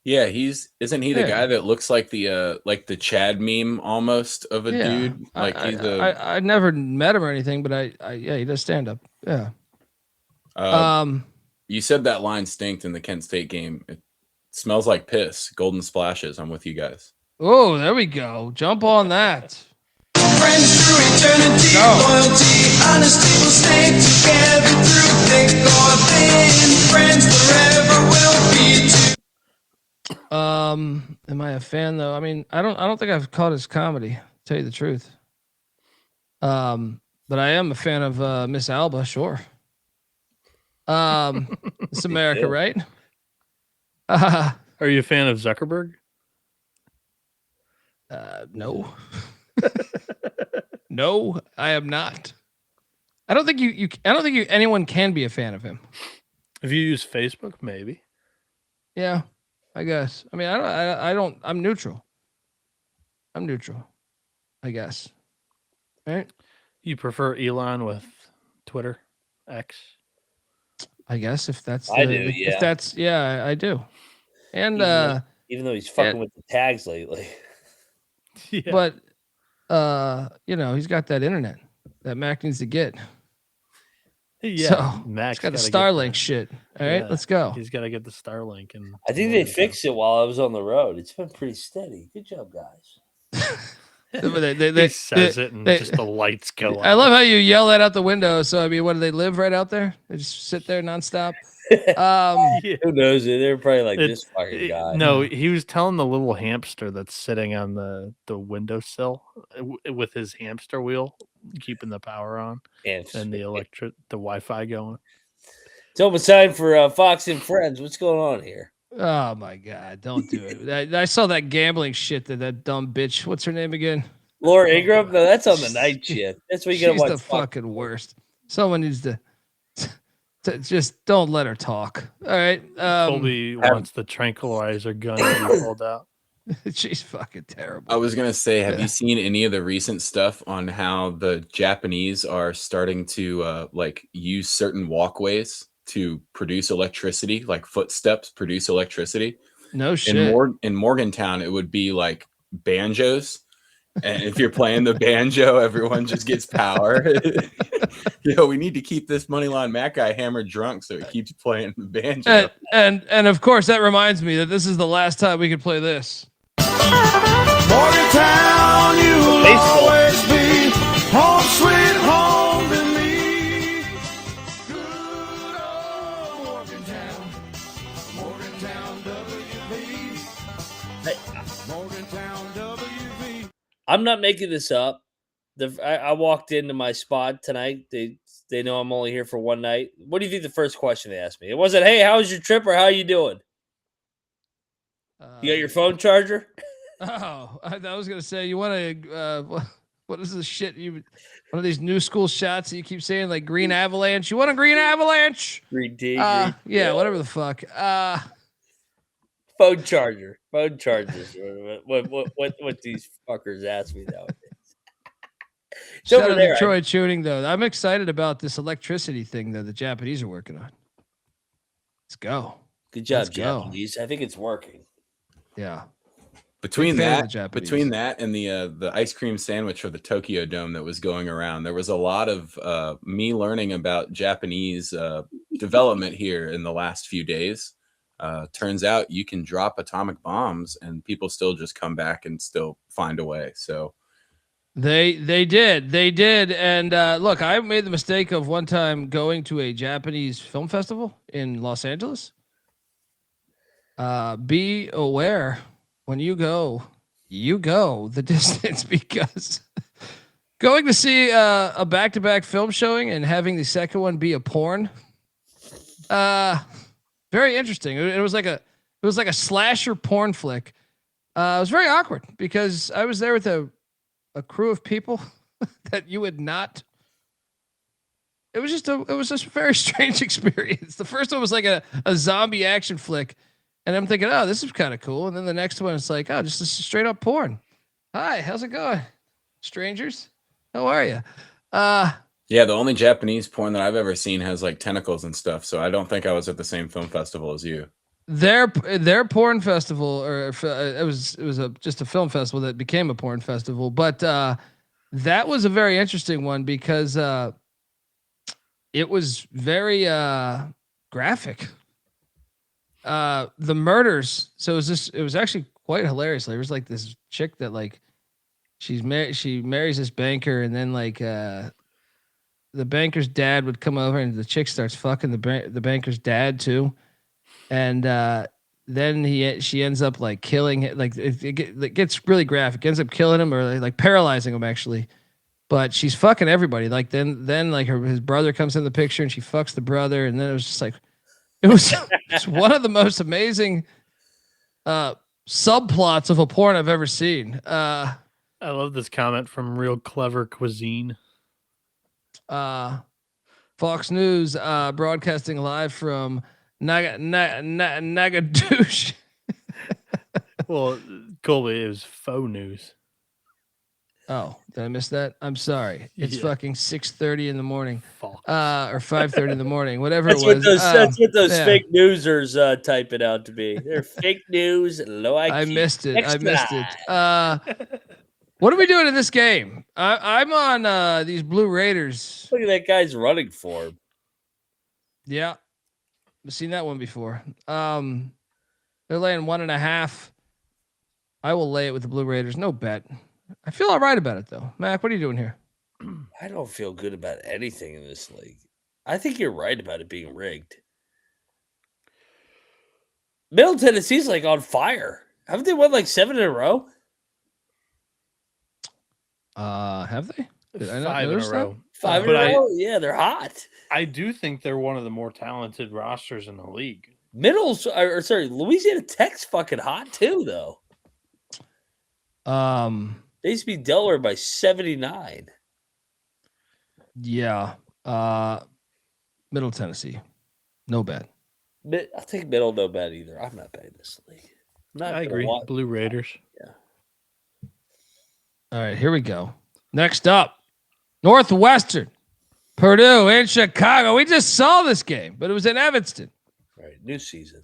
Yeah, isn't he the Yeah. guy that looks like the Chad meme almost of a Yeah. dude? Like he's I never met him or anything, but yeah, he does stand up. Yeah. You said that line stinked in the Kent State game. It smells like piss. Golden splashes. I'm with you guys. Oh, there we go. Jump on that. Friends through eternity, loyalty, honesty will stay together through thick or thin. Friends forever will be together. Am I a fan though? I mean, I don't think I've caught his comedy, to tell you the truth. But I am a fan of Miss Alba, sure. It's America, right? Are you a fan of Zuckerberg? No. No, I am not. I don't think anyone can be a fan of him. If you use Facebook, maybe. Yeah, I guess. I mean, I'm neutral. I'm neutral, I guess. Right? You prefer Elon with Twitter, X? I guess if that's I do, yeah. If that's I do. And even though he's fucking with the tags lately. Yeah. but he's got that internet that Mac needs to get. Yeah, So Mac's it's got a gotta get Starlink that. shit. All right, Yeah, let's go. He's got to get the Starlink, and I think they fixed it while I was on the road. It's been pretty steady. Good job, guys. He says it, and just the lights go. I love how you yell that out the window. So I mean, what do they live right out there? They just sit there nonstop. Yeah. Who knows? They're probably like It's- this fucking guy. No, he was telling the little hamster that's sitting on the windowsill with his hamster wheel, keeping the power on and the Wi-Fi going. It's almost time for Fox and Friends. What's going on here? Oh my god, don't do it. I saw that gambling shit that dumb bitch. What's her name again? Laura Ingram? No, that's on the night shift. That's what you gotta She's watch. the fucking worst. Someone needs to just don't let her talk. All right. Colby wants the tranquilizer gun that he pulled out. She's fucking terrible. I was gonna say, have you seen any of the recent stuff on how the Japanese are starting to use certain walkways to produce electricity, like footsteps produce electricity? No shit. In Morgantown, it would be like banjos. And if you're playing the banjo, everyone just gets power. We need to keep this Moneyline Mac guy hammered drunk so he keeps playing the banjo. And of course that reminds me that this is the last time we could play this. Morgantown, you will always be home sweet home to me. Good old Morgantown, Morgantown, WV. Morgantown, WV. I'm not making this up. I walked into my spot tonight. They know I'm only here for one night. What do you think the first question they asked me? It wasn't, "Hey, how was your trip?" or "How you doing?" You got your phone charger? Oh, I was gonna say you want to. What is this shit? One of these new school shots that you keep saying, like green avalanche. You want a green avalanche? Green tea. Yeah, whatever the fuck. Phone charger. Phone chargers. What these fuckers ask me nowadays. It's Shout over out there. to Troy Tuning though. I'm excited about this electricity thing that the Japanese are working on. Let's go. Good job, Let's go. Japanese. I think it's working. Yeah. Between Big fan of the that, Japanese. and the ice cream sandwich for the Tokyo Dome that was going around, there was a lot of me learning about Japanese development here in the last few days. Turns out you can drop atomic bombs and people still just come back and still find a way. So They did. And look, I made the mistake of one time going to a Japanese film festival in Los Angeles. Be aware when you go the distance, because going to see a back-to-back film showing and having the second one be a porn, very interesting. It was like a slasher porn flick. It was very awkward because I was there with a crew of people that you would not. It was just a very strange experience. The first one was like a zombie action flick. And I'm thinking, oh, this is kind of cool. And then the next one, it's like, oh, just a straight up porn. Hi, how's it going, strangers? How are you? yeah, the only Japanese porn that I've ever seen has like tentacles and stuff. So I don't think I was at the same film festival as you. their porn festival, or it was just a film festival that became a porn festival, but that was a very interesting one because it was very graphic. The murders. So it was actually quite hilarious. There was like this chick that like she marries this banker, and then like the banker's dad would come over, and the chick starts fucking the banker's dad too, and then she ends up like killing it. Like it gets really graphic. Ends up killing him, or like paralyzing him actually. But she's fucking everybody. Like then like his brother comes in the picture, and she fucks the brother, and then it was just like it was it's one of the most amazing subplots of a porn I've ever seen. I love this comment from Real Clever Cuisine. Fox News broadcasting live from Nagadoosh. Well, Colby, it was faux news. Oh, did I miss that? I'm sorry. It's Yeah. fucking 6:30 in the morning, Fox. or 5:30 in the morning, whatever That's it was. that's what those yeah. fake newsers type it out to be. They're fake news, low IQ. I missed it. Next I missed guy. it. What are we doing in this game? I'm on these Blue Raiders. Look at that guy's running for him. Yeah, I've seen that one before. They're laying 1.5. I will lay it with the Blue Raiders. No bet. I feel all right about it though. Mac, what are you doing here? I don't feel good about anything in this league. I think you're right about it being rigged. Middle Tennessee's like on fire. Haven't they won like 7 in a row? Have they? Did I not 5 in a notice that? row. 5 in But a row? Yeah, they're hot. I do think they're one of the more talented rosters in the league. Louisiana Tech's fucking hot too, though. They used to be Delaware by 79. Yeah. Middle Tennessee. No bet. I'll take middle, no bet either. I'm not betting this league. I agree. Blue Raiders. Yeah. All right, here we go. Next up, Northwestern, Purdue in Chicago. We just saw this game, but it was in Evanston. All right, new season.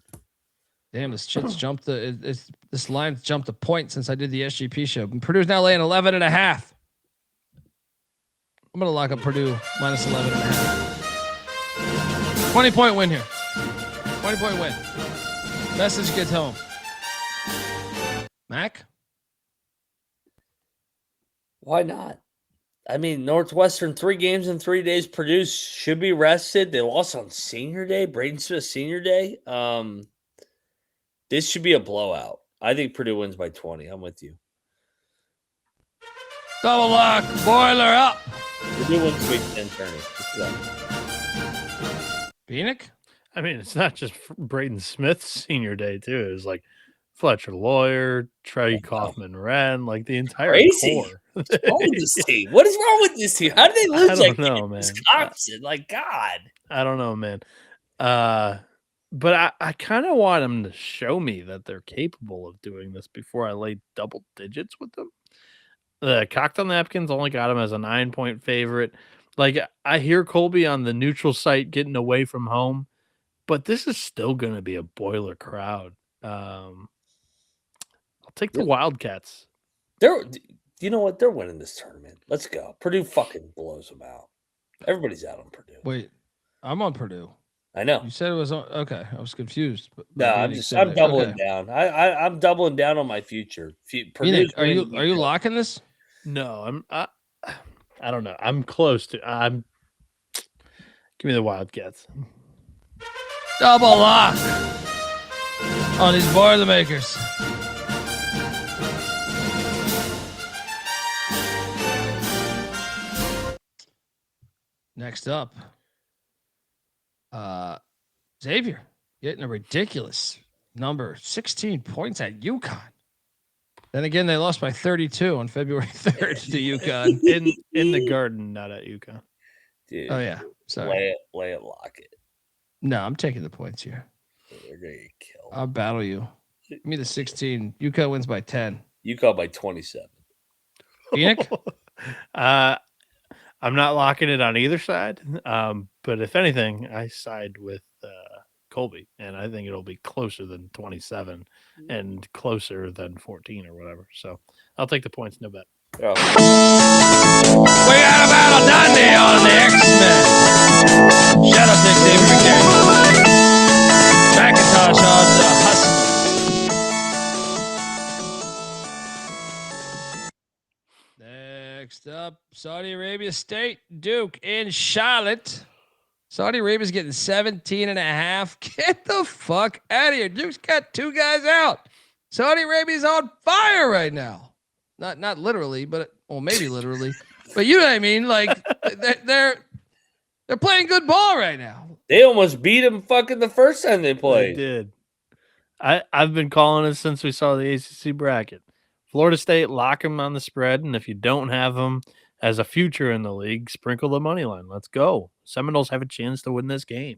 Damn, this shit's jumped. This line's jumped a point since I did the SGP show. And Purdue's now laying 11.5. I'm gonna lock up Purdue minus 11.5. 20-point win here. 20-point win. Message gets home. Mac? Why not? I mean, Northwestern 3 games in 3 days. Purdue should be rested. They lost on Senior Day, Braden Smith Senior Day. This should be a blowout. I think Purdue wins by 20. I'm with you. Double lock. Boiler up. Purdue wins Big Ten tourney. Bieniek? I mean, it's not just Braden Smith's senior day, too. It was like Fletcher Lawyer, Trey Kaufman Wren, like the entire Crazy. core. What's wrong with this team? What is wrong with this team? How did they lose I that don't know, game? man. Wisconsin, like God. I don't know, man. But I kind of want them to show me that they're capable of doing this before I lay double digits with them. The Cocktail Napkins only got him as a 9-point favorite. Like, I hear Colby on the neutral site getting away from home, but this is still going to be a boiler crowd. I'll take the Wildcats. You know what? They're winning this tournament. Let's go. Purdue fucking blows them out. Everybody's out on Purdue. Wait, I'm on Purdue. I know. You said it was on. Okay, I was confused. No, I'm doubling down. I'm doubling down on my future. Purdue's Are you winning. locking this? No, I don't know. I'm close to. Give me the Wildcats. Double lock on these Boilermakers. Next up, Xavier getting a ridiculous number, 16 points at UConn. Then again, they lost by 32 on February 3rd to UConn. in the Garden, not at UConn. Dude, Oh yeah, sorry. lay it, lock it. No, I'm taking the points here. They're gonna get killed. I'll battle you. Give me the 16. UConn wins by 10. UConn by 27. Bieniek? I'm not locking it on either side. But if anything, I side with Colby, and I think it'll be closer than 27 and closer than 14 or whatever. So I'll take the points. No bet. Oh. We got a battle Dundee on the X-Men. Shout out to Xavier again. McIntyre on the Huskies. Next up, Saudi Arabia State, Duke in Charlotte. Saudi Arabia's getting 17.5. Get the fuck out of here. Duke's got 2 guys out. Saudi Arabia's on fire right now. Not literally, but maybe literally. But you know what I mean? Like they're playing good ball right now. They almost beat him fucking the first time they They played. did. I've been calling it since we saw the ACC bracket. Florida State, lock them on the spread, and if you don't have them as a future in the league, sprinkle the money line. Let's go. Seminoles have a chance to win this game.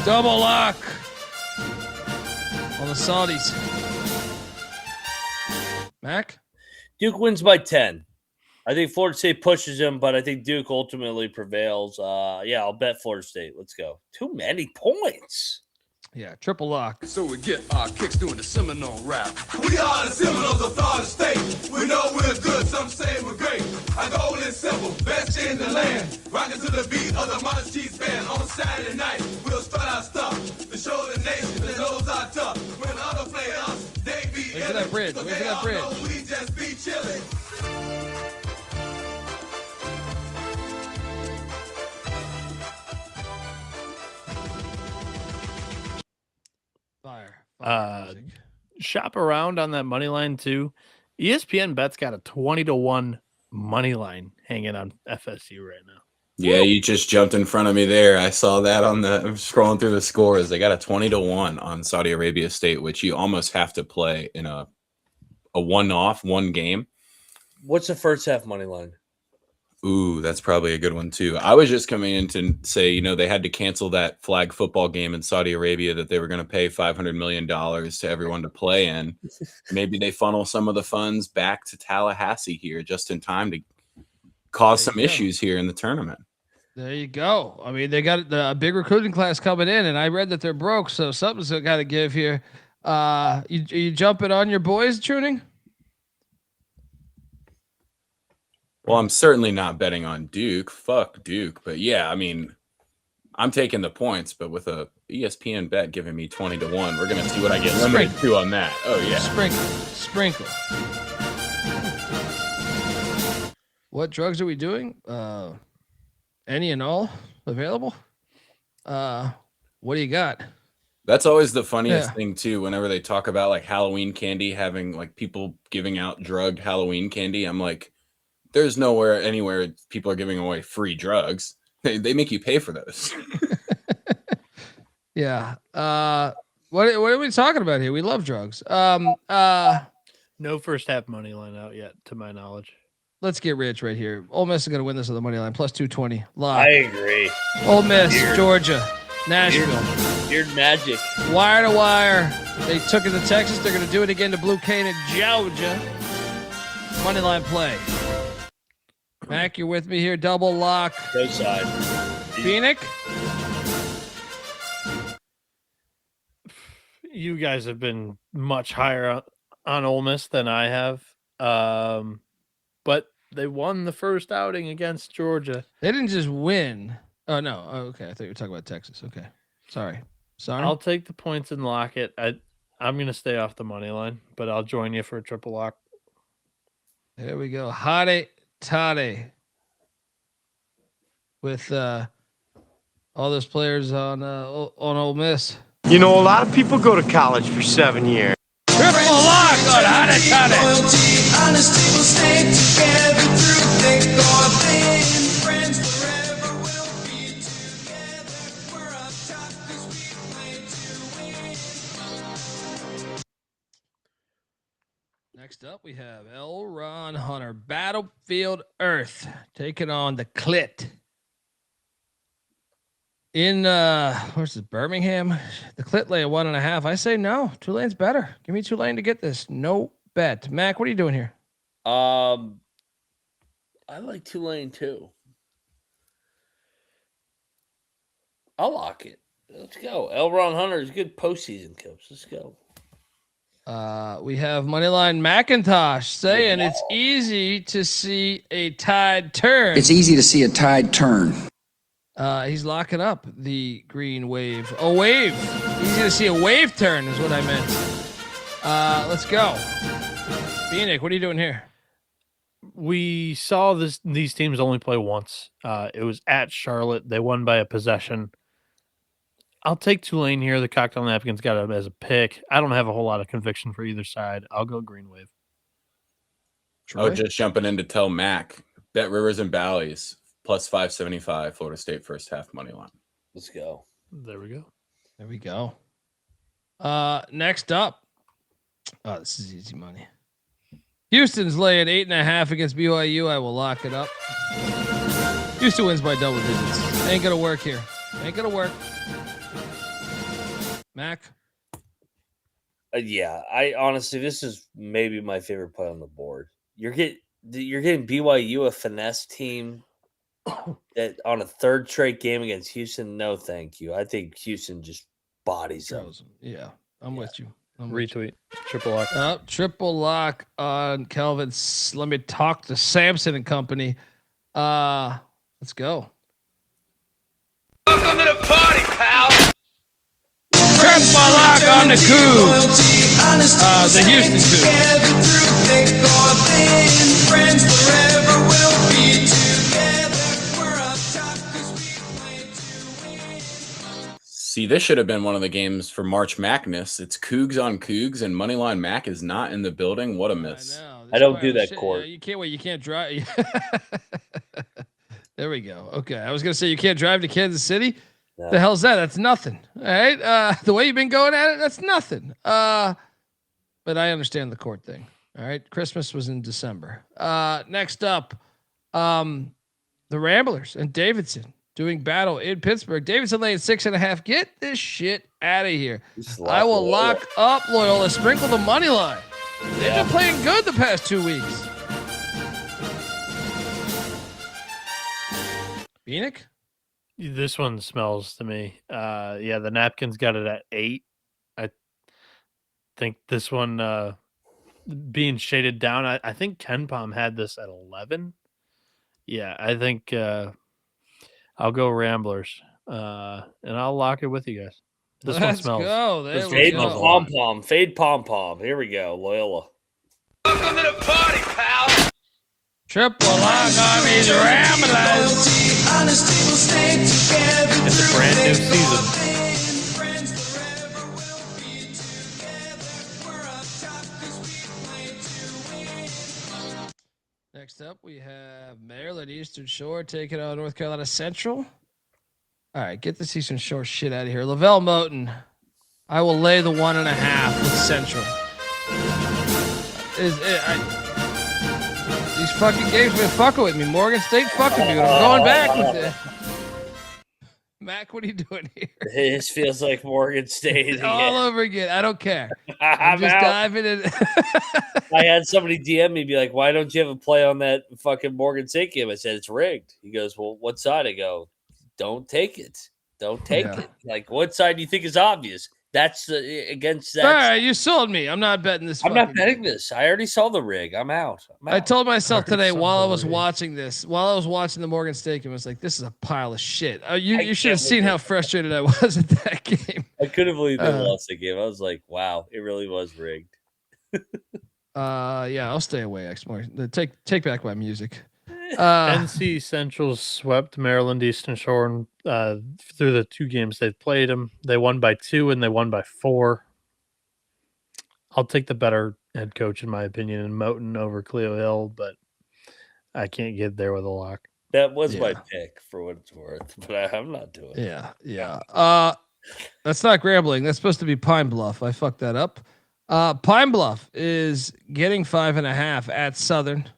Double lock on the Saudis. Mac? Duke wins by 10. I think Florida State pushes him, but I think Duke ultimately prevails. Yeah, I'll bet Florida State. Let's go. Too many points. Yeah, triple lock. So we get our kicks doing the Seminole rap. We are the Seminoles of Florida State. We know we're good, some say we're great. Our goal is simple, best in the land. Rocking to the beat of the Modern Cheese Band. On Saturday night, we'll start our stuff to show the nation that those are tough. When others play us, they be Wait for that bridge. Wait for that bridge. We just be chilling. Fire. Music. Shop around on that money line too. ESPN bet's got a 20-1 money line hanging on FSU right now. Yeah, you just jumped in front of me there. I saw that on the scrolling through the scores. They got a 20-1 on Saudi Arabia State, which you almost have to play in a one game. What's the first half money line? Ooh, that's probably a good one too. I was just coming in to say, they had to cancel that flag football game in Saudi Arabia that they were going to pay $500 million to everyone to play in. Maybe they funnel some of the funds back to Tallahassee here just in time to cause some issues here in the tournament. There you go. I mean, they got a big recruiting class coming in, and I read that they're broke, so something's got to give here. You jumping on your boys, Tuning? Well, I'm certainly not betting on Duke. Fuck Duke. But yeah, I mean, I'm taking the points, but with a ESPN bet giving me 20-1, we're going to see what I get limited to on that. Oh, yeah. Sprinkle. What drugs are we doing? Any and all available? What do you got? That's always the funniest thing, too, whenever they talk about, like, Halloween candy, having, like, people giving out drugged Halloween candy. I'm like, there's anywhere people are giving away free drugs. They make you pay for those. Yeah. What are we talking about here? We love drugs. No first half money line out yet, to my knowledge. Let's get rich right here. Ole Miss is going to win this on the money line. Plus 220. Lock. I agree. Ole Miss, Georgia, Nashville. Weird magic. Wire to wire. They took it to Texas. They're going to do it again to Blue Cane in Georgia. Money line play. Mac, you're with me here. Double lock. Go side. Bieniek. You guys have been much higher on Ole Miss than I have. But they won the first outing against Georgia. They didn't just win. Oh, no. Oh, okay. I thought you were talking about Texas. Okay. Sorry. I'll take the points and lock it. I'm going to stay off the money line, but I'll join you for a triple lock. There we go. Hottie Toddy. With all those players on Ole Miss. You know, a lot of people go to college for 7 years. Triple lock on Hottie Toddy. Loyalty, honesty will stay together through thick or thin. Friends forever will be together. We're up top 'cause we play to win. Next up, we have L. Ron Hunter, Battlefield Earth, taking on the Clit. In where's this, Birmingham? The Clit lay a 1.5. I say no. Tulane's better. Give me Tulane to get this. No bet. Mac, what are you doing here? I like Tulane too. I'll lock it. Let's go. L. Ron Hunter is good postseason coach. Let's go. We have moneyline McIntosh saying it's easy to see a tide turn. It's easy to see a tide turn. He's locking up the green wave. A wave. Easy to see a wave turn is what I meant. Let's go. Bieniek, what are you doing here? We saw these teams only play once. It was at Charlotte. They won by a possession. I'll take Tulane here. The cocktail napkins got it as a pick. I don't have a whole lot of conviction for either side. I'll go green wave. Oh, just jumping in to tell Mac. Bet Rivers and Valleys plus 575. Florida State first half money line. Let's go. There we go. There we go. Next up. Oh, this is easy money. Houston's laying 8.5 against BYU. I will lock it up. Houston wins by double digits. Ain't gonna work here. Ain't gonna work. Mac. Yeah, I honestly, this is maybe my favorite play on the board. You're getting BYU, a finesse team that on a third straight game against Houston. No, thank you. I think Houston just bodies them. Yeah, I'm with you. Retweet. Triple lock. Triple lock on Kelvin. Let me talk to Samson and company. Let's go. Welcome to the party, pal. Triple lock on the Cougs. The Houston See, this should have been one of the games for March Madness. It's Cougs on Cougs, and Moneyline Mac is not in the building. What a miss. I don't do that, Court. You can't wait. You can't drive. There we go. Okay. I was going to say you can't drive to Kansas City. No. The hell's that? That's nothing. All right. The way you've been going at it, that's nothing. But I understand the Court thing. All right. Christmas was in December. Next up, the Ramblers and Davidson doing battle in Pittsburgh. Davidson laying 6.5. Get this shit out of here. I will lock up Loyola. Sprinkle the money line. They've been playing good the past 2 weeks. Bieniek? This one smells to me. The napkins got it at 8. I think this one being shaded down. I think Ken Palm had this at 11. Yeah, I think I'll go Ramblers, and I'll lock it with you guys. This one smells. Go. Fade pom pom. Fade pom pom. Here we go. Loyola. Welcome to the party, pal. Triple lock on these Ramblers. It's a brand new season. Next up, we have Maryland Eastern Shore taking on North Carolina Central. All right, get this Eastern Shore shit out of here. Lavelle Moten, I will lay the 1.5 with Central. These fucking games been fucking with me. Morgan State fucking me. I'm going back with it. Mac, what are you doing here? This feels like Morgan State all over again. I don't care. I'm just diving in. I had somebody DM me, be like, "Why don't you have a play on that fucking Morgan State game?" I said, "It's rigged." He goes, "Well, what side?" I go, "Don't take it. Don't take it." Like, what side do you think is obvious? That's against that. All right, you sold me. I'm not betting this. I'm not betting this. I already saw the rig. I'm out. I told myself today while I was watching the Morgan State game, I was like, this is a pile of shit. You should have seen how frustrated I was at that game. I couldn't believe they lost the game. I was like, wow, it really was rigged. I'll stay away next morning. Take back my music. NC Central swept Maryland Eastern Shore through the 2 games they've played them. They won by 2 and they won by 4. I'll take the better head coach, in my opinion, in Moten over Cleo Hill, but I can't get there with a lock. That was my pick for what it's worth, but I'm not doing it. Yeah. That's not Grambling. That's supposed to be Pine Bluff. I fucked that up. Pine Bluff is getting 5.5 at Southern.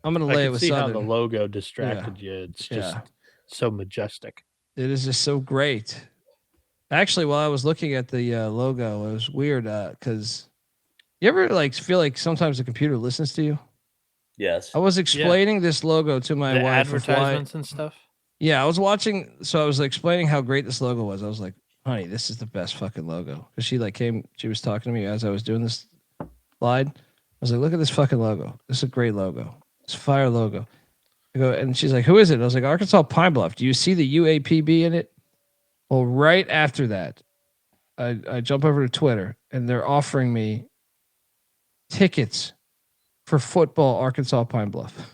I'm going to lay it with see Southern. how the logo distracted you. It's just so majestic. It is just so great. Actually, while I was looking at the logo, it was weird because you ever feel like sometimes the computer listens to you? Yes. I was explaining this logo to my The wife. advertisements and stuff. Yeah, I was watching. So I was explaining how great this logo was. I was like, honey, this is the best fucking logo. Because she was talking to me as I was doing this slide. I was like, look at this fucking logo. This is a great logo. It's a fire logo. I go, and she's like, who is it? I was like, Arkansas Pine Bluff. Do you see the UAPB in it? Well, right after that, I jump over to Twitter and they're offering me tickets for football Arkansas Pine Bluff.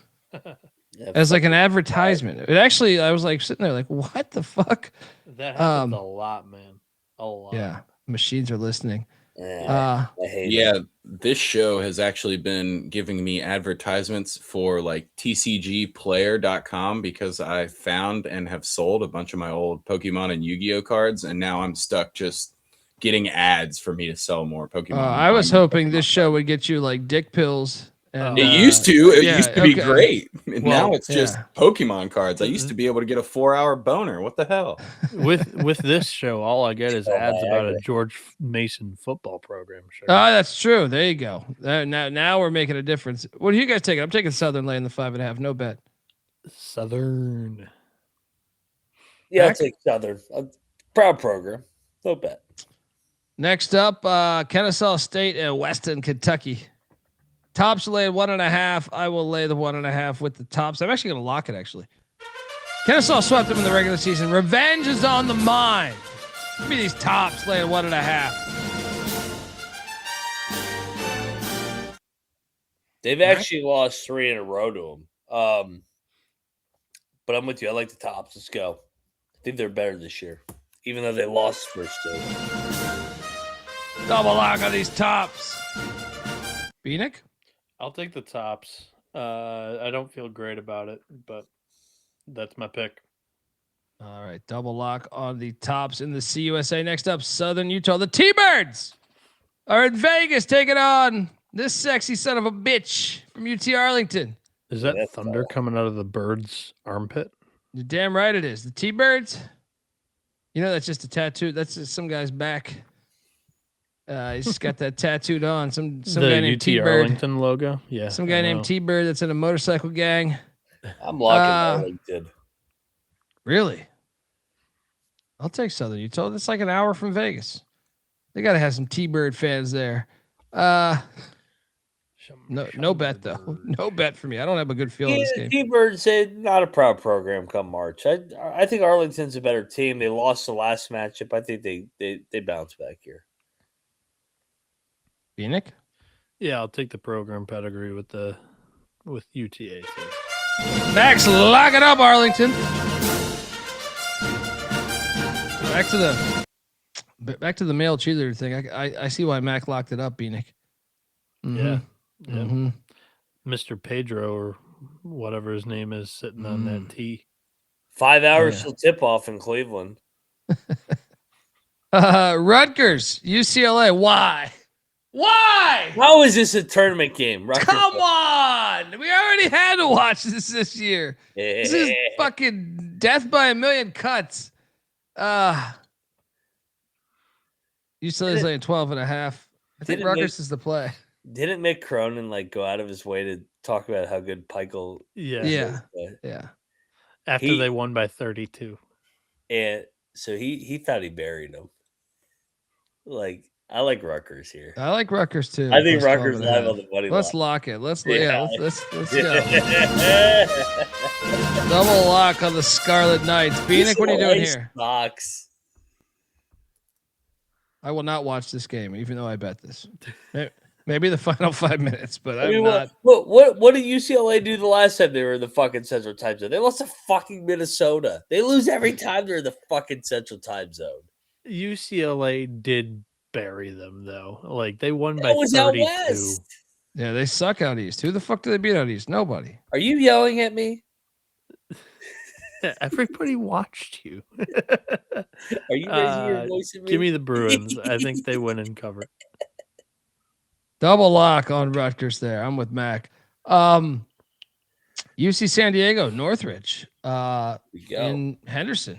As like an advertisement. It actually, I was like sitting there like, what the fuck? That happens a lot, man. A lot. Yeah. Machines are listening. I hate Yeah, this show has actually been giving me advertisements for like tcgplayer.com because I found and have sold a bunch of my old Pokemon and Yu-Gi-Oh cards, and now I'm stuck just getting ads for me to sell more Pokemon. I was hoping this show would get you like dick pills. And, it used to. It used to be great. And Well, now it's just Pokemon cards. I used to be able to get a 4-hour boner. What the hell? With this show, all I get is ads about a George Mason football program. Sure. Oh, that's true. There you go. Now we're making a difference. What are you guys taking? I'm taking Southern laying the 5.5. No bet. Southern. Yeah, I'll take Southern. Proud program. No bet. Next up, Kennesaw State and Weston, Kentucky. Tops laying 1.5. I will lay the 1.5 with the tops. I'm actually going to lock it, actually. Kennesaw swept them in the regular season. Revenge is on the mind. Give me these tops laying 1.5. They've actually lost 3 in a row to them. But I'm with you. I like the tops. Let's go. I think they're better this year, even though they lost first 2. Double lock on these tops. Bieniek? I'll take the tops. I don't feel great about it, but that's my pick. All right, double lock on the tops in the CUSA. Next up, Southern Utah. The T-Birds are in Vegas taking on this sexy son of a bitch from UT Arlington. Is that thunder coming out of the bird's armpit? You're damn right it is. The T-Birds, you know, that's just a tattoo. That's just some guy's back. He's just got that tattooed on. Some guy named UT T-Bird. Arlington logo. Yeah. Some guy named T-Bird that's in a motorcycle gang. I'm locking Arlington. Really? I'll take Southern Utah. That's like an hour from Vegas. They got to have some T-Bird fans there. No bet though. No bet for me. I don't have a good feel in this game. T-Bird said not a proud program come March. I think Arlington's a better team. They lost the last matchup. I think they bounce back here. Bieniek? Yeah, I'll take the program pedigree with UTA. Too. Max, lock it up, Arlington. Back to the male cheerleader thing. I see why Mac locked it up, Bieniek. Mm-hmm. Yeah. Mm-hmm. Mr. Pedro or whatever his name is sitting on that tee. 5 hours till tip off in Cleveland. Rutgers, UCLA. Why? How is this a tournament game? Rutgers. Come on. We already had to watch this year. This is fucking death by a million cuts. UCLA's laying 12.5. I think Rutgers is the play. Didn't Mick Cronin go out of his way to talk about how good Peichel? Yeah. After they won by 32, and so he thought he buried him. I like Rutgers here. I like Rutgers too. I think Rutgers live on the money line. Let's lock it. Let's go. Double lock on the Scarlet Knights. Bieniek, what are you doing here? Box. I will not watch this game, even though I bet this. Maybe the final 5 minutes, but I'm not. What did UCLA do the last time they were in the fucking Central Time Zone? They lost to fucking Minnesota. They lose every time they're in the fucking Central Time Zone. UCLA did bury them though. They won by 32. Out west. Yeah, they suck out east. Who the fuck do they beat out east? Nobody. Are you yelling at me? Everybody watched you. Are you raising your voice at me? Give me the Bruins. I think they win and cover. Double lock on Rutgers there. I'm with Mac. UC San Diego, Northridge in Henderson.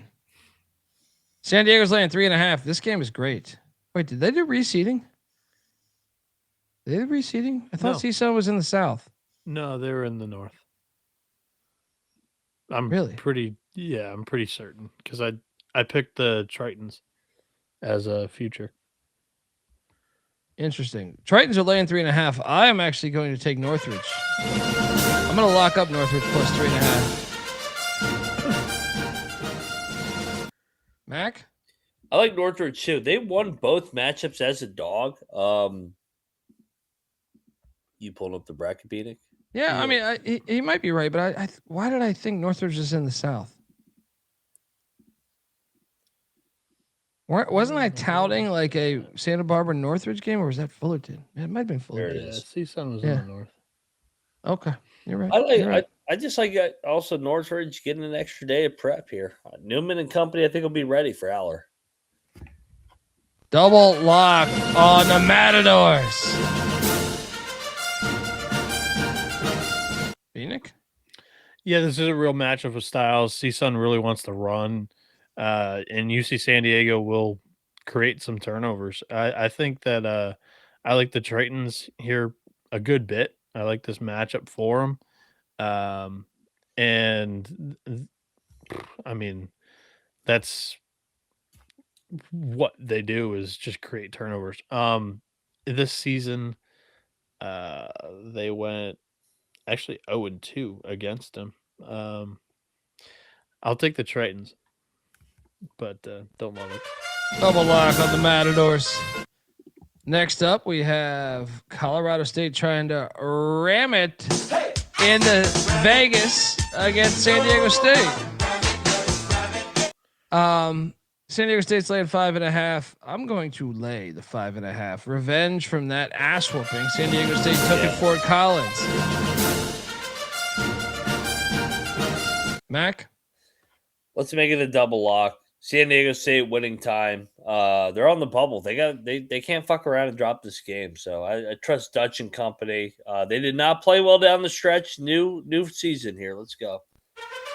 San Diego's laying 3.5. This game is great. Wait, did they do reseeding? I thought CSUN was in the South. No, they were in the north. I'm Really? pretty certain because I picked the Tritons as a future. Interesting. Tritons are laying 3.5. I am actually going to take Northridge. I'm going to lock up Northridge plus 3.5. Mac? I like Northridge too. They won both matchups as a dog. You pulling up the bracket, Bieniek? Yeah, I mean, he might be right, but why did I think Northridge is in the South? Wasn't I touting like a Santa Barbara Northridge game, or was that Fullerton? It might have been Fullerton. Yeah, Seton was in the north. Okay, you're right. I just like also Northridge getting an extra day of prep here. Newman and company, I think, will be ready for Aller. Double lock on the Matadors. Bieniek? Yeah, this is a real matchup of styles. Seton really wants to run, and UC San Diego will create some turnovers. I think that I like the Tritons here a good bit. I like this matchup for them. And I mean, that's what they do is just create turnovers. This season, they went actually 0-2 against them. I'll take the Tritons, but don't love it. Double lock on the Matadors. Next up, we have Colorado State trying to ram it into Vegas against San Diego State. San Diego State's laying 5.5. I'm going to lay the 5.5. Revenge from that ass whooping San Diego State took at Fort Collins. Mac? Let's make it a double lock. San Diego State winning time. They're on the bubble. They can't fuck around and drop this game. So I trust Dutch and company. They did not play well down the stretch. New season here. Let's go.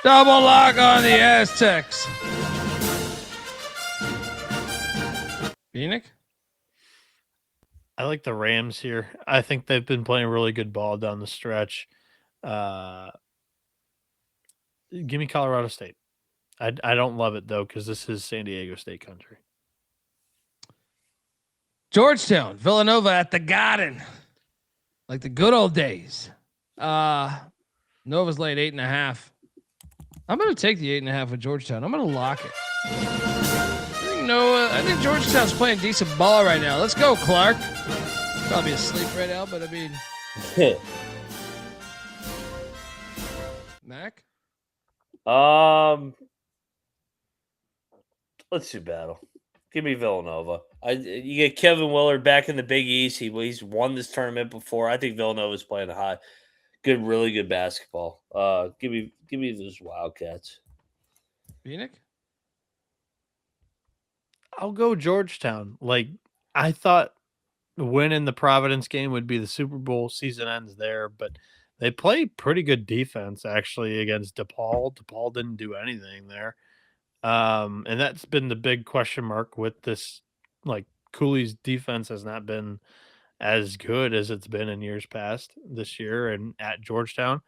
Double lock on the Aztecs. Bieniek? I like the Rams here. I think they've been playing really good ball down the stretch. Give me Colorado State. I don't love it though because this is San Diego State country. Georgetown, Villanova at the Garden, like the good old days. Nova's laid 8.5. I'm going to take the 8.5 with Georgetown. I'm going to lock it. I think Georgetown's playing decent ball right now. Let's go, Clark. Probably asleep right now, but I mean, Mac. Let's do battle. Give me Villanova. You get Kevin Willard back in the Big East. He's won this tournament before. I think Villanova's playing really good basketball. Give me those Wildcats. Bieniek? I'll go Georgetown. Like I thought winning the Providence game would be the Super Bowl. Season ends there, but they play pretty good defense actually against DePaul. DePaul didn't do anything there. And that's been the big question mark with this. Like Cooley's defense has not been as good as it's been in years past this year and at Georgetown.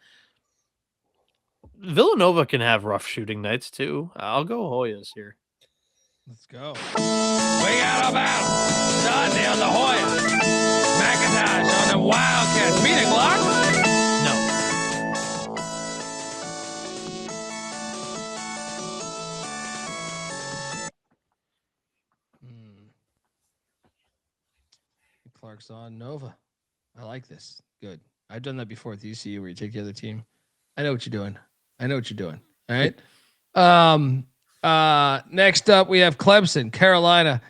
Villanova can have rough shooting nights too. I'll go Hoyas here. Let's go. We got a battle. Dundee on the Hoyas. McIntyre on the Wildcats. Bieniek lock? No. Clark's on Nova. I like this. Good. I've done that before with ECU where you take the other team. I know what you're doing. All right. Next up we have Clemson, Carolina.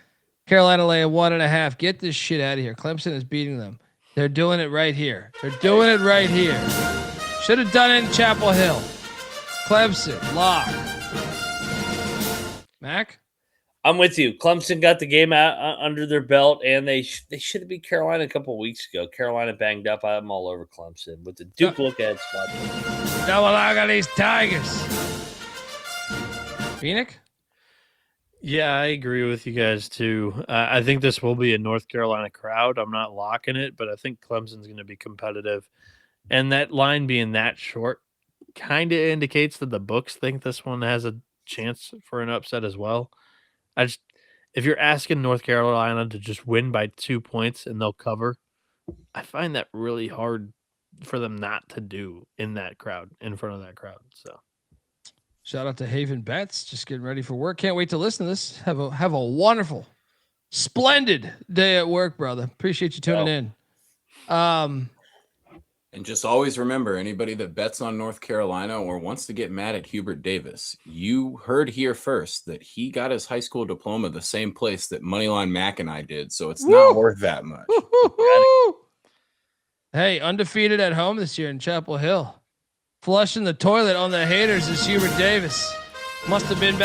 Carolina laying 1.5. Get this shit out of here. Clemson is beating them. They're doing it right here. Should have done it in Chapel Hill. Clemson, lock. Mac? I'm with you. Clemson got the game out under their belt, and they should have beat Carolina a couple of weeks ago. Carolina banged up. I'm all over Clemson with the Duke look ahead spot. Double lock on these Tigers. Bieniek? Yeah, I agree with you guys too. I think this will be a North Carolina crowd. I'm not locking it, but I think Clemson's going to be competitive. And that line being that short kind of indicates that the books think this one has a chance for an upset as well. If you're asking North Carolina to just win by 2 points and they'll cover, I find that really hard for them not to do in that crowd, in front of that crowd. So shout out to Haven Bets, just getting ready for work. Can't wait to listen to this. Have a wonderful, splendid day at work, brother. Appreciate you tuning in. And just always remember, anybody that bets on North Carolina or wants to get mad at Hubert Davis, you heard here first that he got his high school diploma the same place that Moneyline Mac and I did. So it's not worth that much. Hey, undefeated at home this year in Chapel Hill. Flushing the toilet on the haters is Hubert Davis. Must have been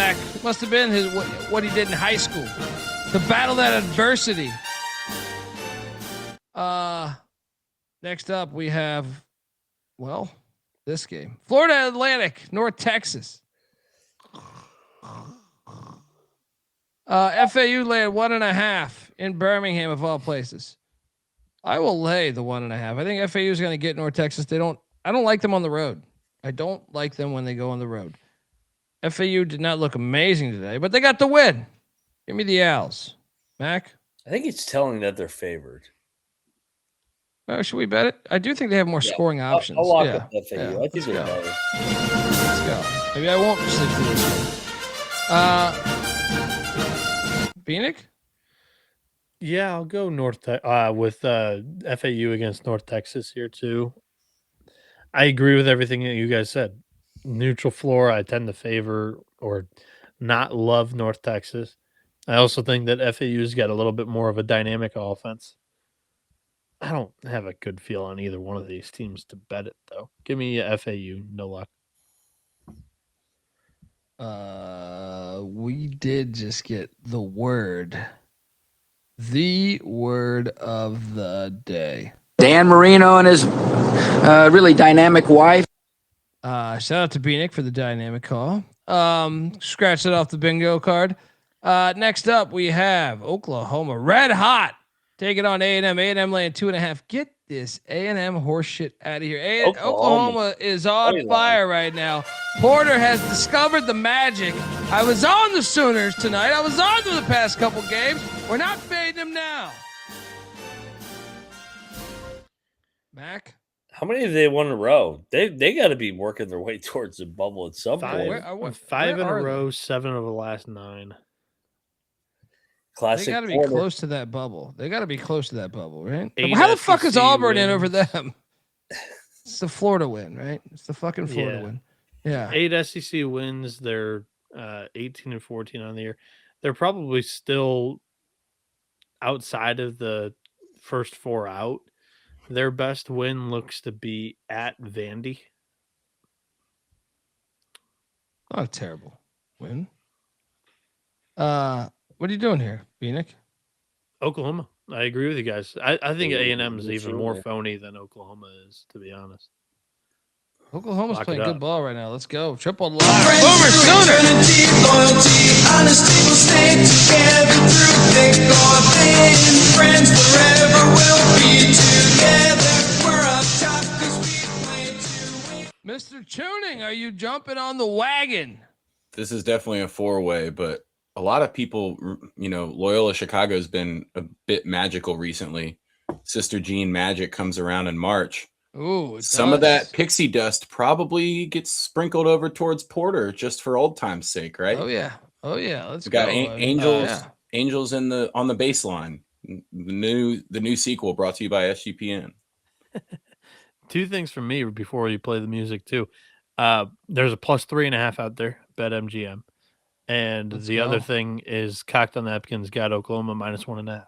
his what he did in high school. To battle that adversity. Next up, we have, this game. Florida Atlantic, North Texas. FAU laid 1.5 in Birmingham, of all places. I will lay the 1.5. I think FAU is going to get North Texas. I don't like them on the road. I don't like them when they go on the road. FAU did not look amazing today, but they got the win. Give me the Owls. Mac? I think it's telling that they're favored. Should we bet it? I do think they have more scoring options. I'll lock up FAU. Yeah. I think they're better. Let's go. Maybe I won't sleep through this one. Bieniek? yeah, I'll go with FAU against North Texas here too. I agree with everything that you guys said. Neutral floor, I tend to favor or not love North Texas. I also think that FAU's got a little bit more of a dynamic offense. I don't have a good feel on either one of these teams to bet it, though. Give me FAU, no luck. We did just get the word of the day. Dan Marino and his really dynamic wife. Shout out to Bieniek for the dynamic call. Scratch it off the bingo card. Next up, we have Oklahoma red hot. Take it on A&M. A&M laying 2.5. Get this A&M horse shit out of here. Oklahoma is on fire right now. Porter has discovered the magic. I was on the Sooners tonight. I was on them the past couple games. We're not fading them now. Mac? How many have they won in a row? They got to be working their way towards the bubble at some point. Five in a row, 7 of the last 9. Classic. They got to be close to that bubble. Right? 8 How the fuck is SEC Auburn in wins. over them? It's the Florida win, right? It's the fucking Florida win. Yeah. 8 SEC wins. They're 18-14 on the year. They're probably still outside of the first 4 out. Their best win looks to be at Vandy. Not a terrible win. What are you doing here, Bieniek? Oklahoma. I agree with you guys. I think A&M is even more phony than Oklahoma is, to be honest. Oklahoma's Lock playing it good up. ball right now. Let's go. Triple lock. Boomer Sooner. Loyalty, honesty will stay together through thick or thin. Friends forever will be together. We're up top 'cause we play to win. Mr. Tuning, are you jumping on the wagon? This is definitely a 4-way, but a lot of people, Loyola Chicago has been a bit magical recently. Sister Jean Magic comes around in March. Ooh, Some of that pixie dust probably gets sprinkled over towards Porter just for old time's sake, right? Oh yeah. Let's We got go. Angels. Angels on the baseline. The new sequel brought to you by SGPN. 2 things from me before you play the music too. There's a plus 3.5 out there. Bet MGM. And the other thing is Cocked on Napkins got Oklahoma minus 1.5.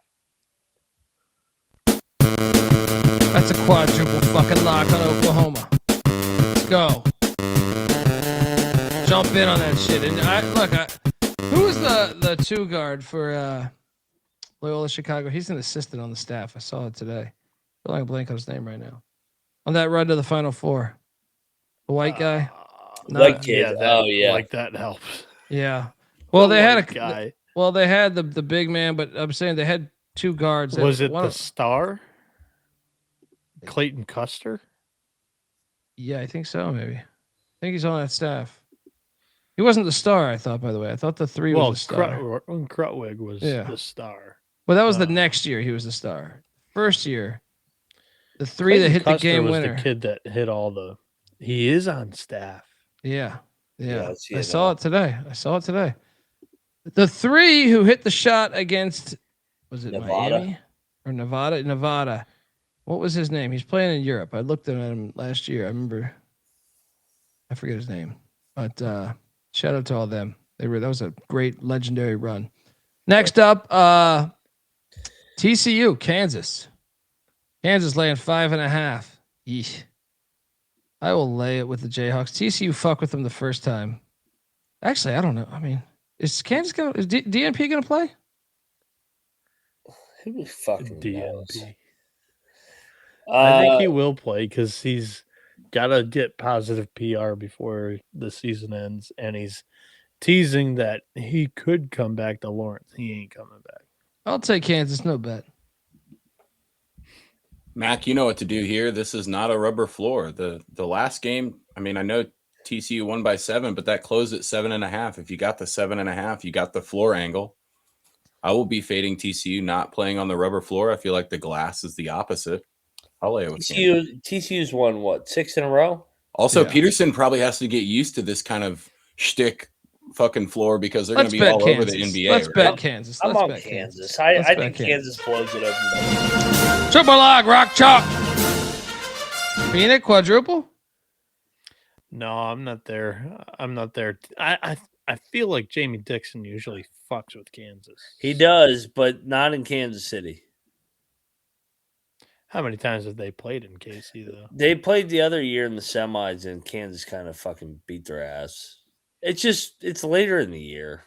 That's a quadruple fucking lock on Oklahoma. Let's go. Jump in on that shit. And who was the 2 guard for Loyola Chicago? He's an assistant on the staff. I saw it today. I feel like I blank on his name right now. On that run to the Final Four. The white guy. White kid. Like that helps. Yeah. Well, they had a guy. Well, they had the big man, but I'm saying they had 2 guards. Was it the star? Clayton Custer? Yeah, I think so. Maybe. I think he's on that staff. He wasn't the star, I thought. By the way, I thought the 3 Well, was the star. Krutwig was Yeah. the star. Well, that was the next year. He was the star. First year, the 3 Clayton that hit the Custer game was winner. the kid that hit all the. He is on staff. Yeah. I see I it saw now. it today. The 3 who hit the shot against, was it Nevada? Miami or Nevada? Nevada. What was his name? He's playing in Europe. I looked at him last year. I remember. I forget his name, but shout out to all them. That was a great legendary run. Next up, TCU, Kansas. Kansas laying 5.5. Yeesh. I will lay it with the Jayhawks. TCU fuck with them the first time. Actually, I don't know. I mean, is Kansas going? Is DNP going to play? Who fucking DNP. knows? I think he will play because he's got to get positive PR before the season ends, and he's teasing that he could come back to Lawrence. He ain't coming back. I'll take Kansas. No bet. Mac, you know what to do here. This is not a rubber floor. The last game, I mean, I know TCU won by 7, but that closed at 7.5. If you got the 7.5, you got the floor angle. I will be fading TCU not playing on the rubber floor. I feel like the glass is the opposite. I'll lay it with TCU's won what, 6 in a row? Also, Yeah. Peterson probably has to get used to this kind of shtick fucking floor because they're going to be all over the NBA. Let's right? bet Kansas. I'm Let's on bet Kansas. Let's I bet think Kansas blows it open. Triple log, rock chalk. Bieniek quadruple. No, I'm not there. I feel like Jamie Dixon usually fucks with Kansas. He does, but not in Kansas City. How many times have they played in KC though? They played the other year in the semis, and Kansas kind of fucking beat their ass. It's later in the year.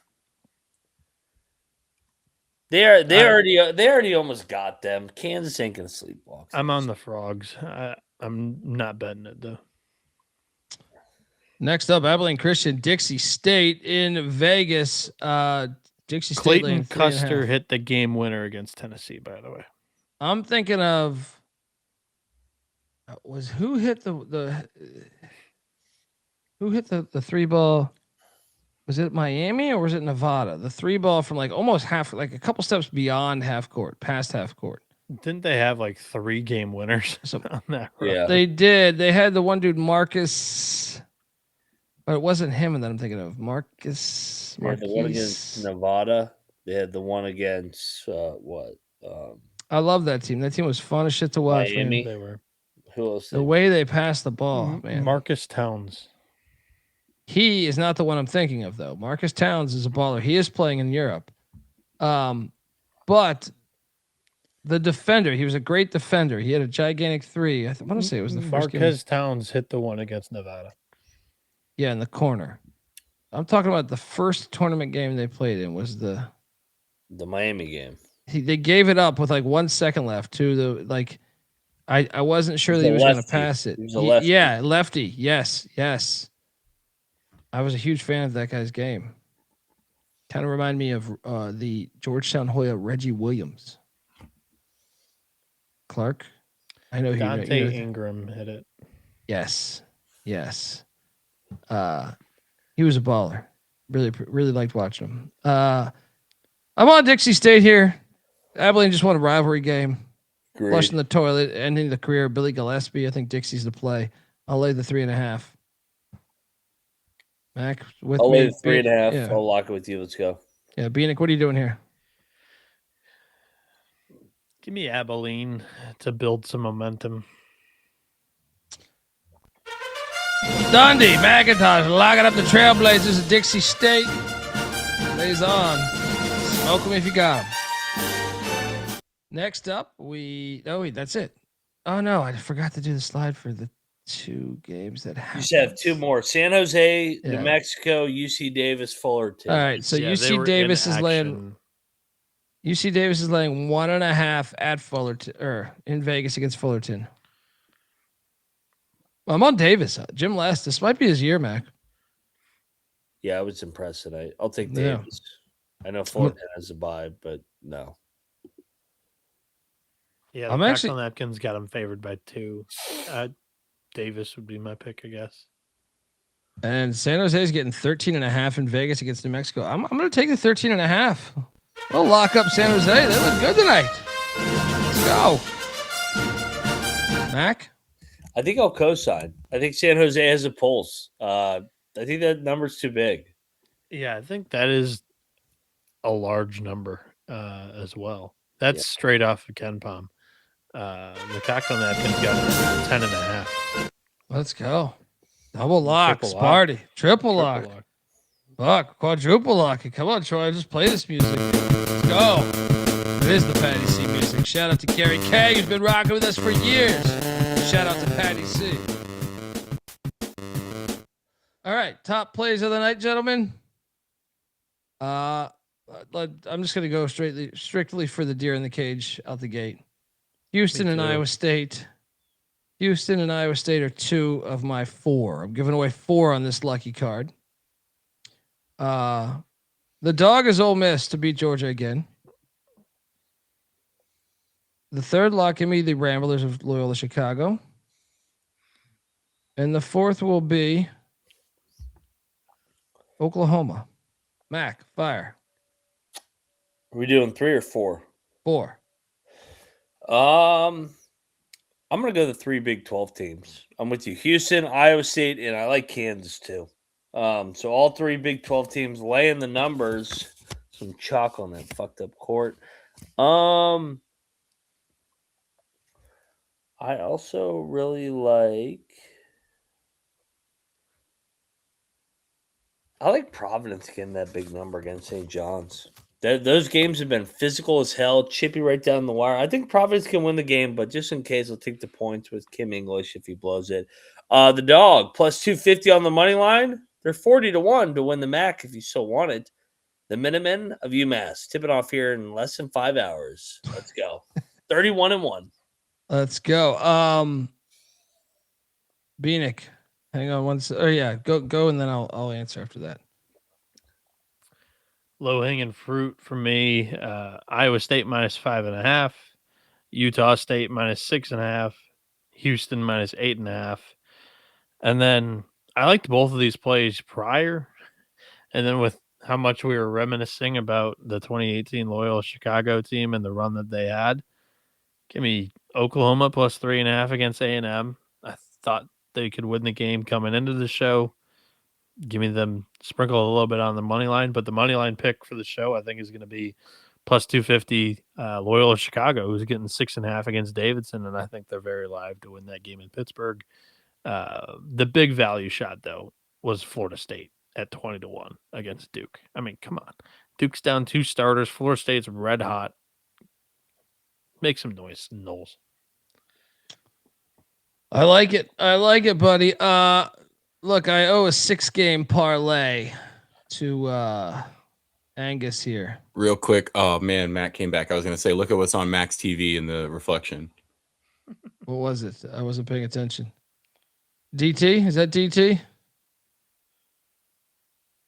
They already almost got them. Kansas ain't gonna sleepwalk. I'm on the Frogs. I'm not betting it though. Next up, Abilene Christian, Dixie State in Vegas. Dixie State Clayton laying Custer 3.5. hit the game winner against Tennessee, by the way. I'm thinking of who hit the 3 ball? Was it Miami or was it Nevada? The 3 ball from like almost half, like a couple steps beyond half court, past half court. Didn't they have like 3 game winners on that run? Yeah. They did. They had the one dude, Marcus, but it wasn't him that I'm thinking of. Marcus. They had the one against Nevada. They had the one against what? I love that team. That team was fun as shit to watch. Miami. Man. They were. Who else? The way they passed the ball, man. Marcus Towns. He is not the one I'm thinking of, though. Marcus Towns is a baller. He is playing in Europe. But the defender, he was a great defender. He had a gigantic 3. I want to say it was the first game. Marquez Towns hit the one against Nevada. Yeah, in the corner. I'm talking about the first tournament game they played in was the Miami game. They gave it up with like 1 second left to the like. I wasn't sure that he was going to pass it. He was a lefty. Yeah, lefty. Yes. I was a huge fan of that guy's game. Kind of remind me of the Georgetown Hoya Reggie Williams. Clark, I know Dante Ingram hit it. Yes. He was a baller. Really liked watching him. I'm on Dixie State here. Abilene just won a rivalry game. Great. Flushing the toilet, ending the career of Billy Gillespie. I think Dixie's the play. I'll lay the 3.5. Mac, with I'll me. lay the 3.5. Yeah. I'll lock it with you. Let's go. Yeah, Bieniek, what are you doing here? Give me Abilene to build some momentum. Dundee, McIntyre, locking up the Trailblazers at Dixie State. Lays on. Smoke them if you got them. Next up, that's it. Oh, no, I forgot to do the slide for the 2 games that happened. You should have 2 more. San Jose, Yeah. New Mexico, UC Davis, Fullerton. All right, so Yeah, they UC were Davis in is laying. action. UC Davis is laying 1.5 at Fullerton or in Vegas against Fullerton. I'm on Davis. Jim Last. This might be his year, Mac. Yeah, I was impressed tonight. I'll take Yeah. Davis. I know Fullerton has a bye, but no. Yeah, I'm the actually- Cocktail Napkins got him favored by 2. Davis would be my pick, I guess. And San Jose is getting 13.5 in Vegas against New Mexico. I'm going to take the 13.5. We'll lock up San Jose. They look good tonight. Let's go. Mac? I think I'll co-sign. I think San Jose has a pulse. I think that number's too big. Yeah, I think that is a large number as well. That's straight off of Ken Palm. The cocktail napkin's got 10.5. Let's go. Double lock, Triple lock. Sparty. Triple lock. Fuck, quadruple lock. Come on, Troy. Just play this music. Let's go. It is the Patty C music. Shout out to Kerry K, who's been rocking with us for years. Shout out to Patty C. All right, top plays of the night, gentlemen. I'm just going to go strictly for the deer in the cage out the gate. Houston and Iowa State. Houston and Iowa State are 2 of my 4. I'm giving away 4 on this lucky card. The dog is Ole Miss to beat Georgia again. The third lock, give me the Ramblers of Loyola Chicago. And the fourth will be Oklahoma. Mac, fire. Are we doing 3 or 4? 4. I'm going to go the 3 Big 12 teams. I'm with you. Houston, Iowa State, and I like Kansas too. So all 3 Big 12 teams laying the numbers. Some chalk on that fucked up court. I also really like Providence getting that big number against St. John's. Those games have been physical as hell, chippy right down the wire. I think Providence can win the game, but just in case, I'll take the points with Kim English if he blows it. The dog, plus 250 on the money line. They're 40-1 to win the MAC if you still want it. The Minutemen of UMass. Tipping off here in less than 5 hours. Let's go. 31-1. Let's go. Bieniek. Hang on one second. Oh yeah, go and then I'll answer after that. Low hanging fruit for me. Iowa State minus 5.5, Utah State minus 6.5, Houston minus 8.5. And then I liked both of these plays prior. And then with how much we were reminiscing about the 2018 Loyola Chicago team and the run that they had, give me Oklahoma plus 3.5 against A&M. I thought they could win the game coming into the show. Give me them, sprinkle a little bit on the money line, but the money line pick for the show I think is going to be plus 250 Loyola Chicago, who's getting 6.5 against Davidson, and I think they're very live to win that game in Pittsburgh. The big value shot though was Florida State at 20-1 against Duke. I mean, come on, Duke's down 2 starters. Florida State's red hot. Make some noise, Knowles. I like it, buddy. Look, I owe a 6-game parlay to Angus here. Real quick. Oh man, Matt came back. I was gonna say, look at what's on Max TV in the reflection. What was it? I wasn't paying attention. DT? Is that DT?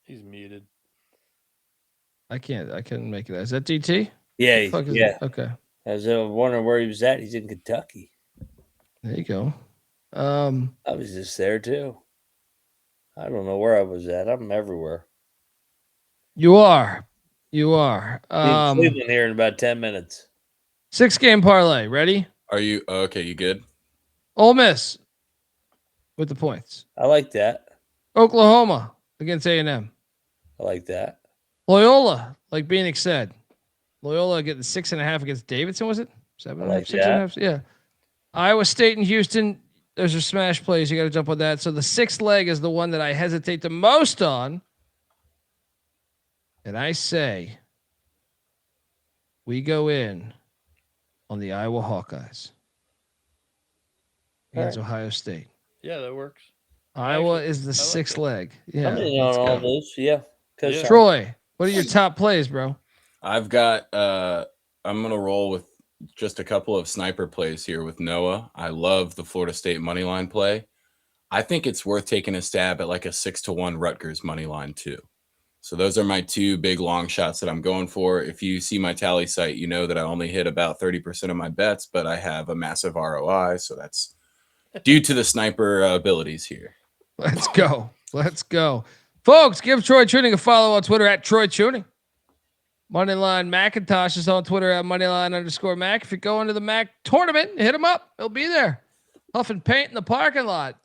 He's muted. I couldn't make it. Is that DT? Yeah, Yeah. Okay. I was wondering where he was at. He's in Kentucky. There you go. I was just there too. I don't know where I was at. I'm everywhere. You are. Cleveland here in about 10 minutes. 6-game parlay. Ready? Are you okay? You good? Ole Miss with the points. I like that. Oklahoma against A&M. I like that. Loyola, like Bieniek said. Loyola getting 6.5 against Davidson, was it? 7.5, like 6.5? Yeah. Iowa State and Houston, those are smash plays. You got to jump on that. So the 6th leg is the one that I hesitate the most on. And I say we go in on the Iowa Hawkeyes against Ohio State. Yeah, that works. Iowa is the 6th leg. Yeah. I'm in on all those. Yeah. Troy, what are your top plays, bro? I've got I'm gonna roll with just a couple of sniper plays here with Noah. I love the Florida State money line play. I think it's worth taking a stab at like a 6-1 Rutgers money line too. So those are my 2 big long shots that I'm going for. If you see my tally site, you know that I only hit about 30% of my bets, but I have a massive ROI. So that's due to the sniper abilities here. Let's go. Let's go. Folks, give Troy Tuning a follow on Twitter at Troy Tuning. Moneyline McIntosh is on Twitter at Moneyline_Mac. If you go into the Mac tournament, hit him up. He'll be there. Huffing paint in the parking lot.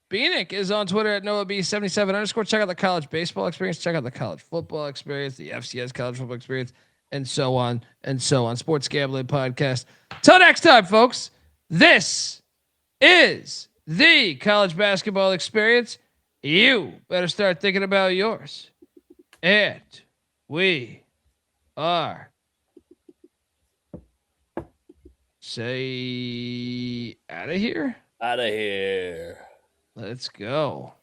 Bieniek is on Twitter at Noah B77_. Check out the college baseball experience. Check out the college football experience, the FCS college football experience, and so on and so on. Sports Gambling Podcast. Till next time, folks. This is the college basketball experience. You better start thinking about yours. And we are out of here. Out of here. Let's go.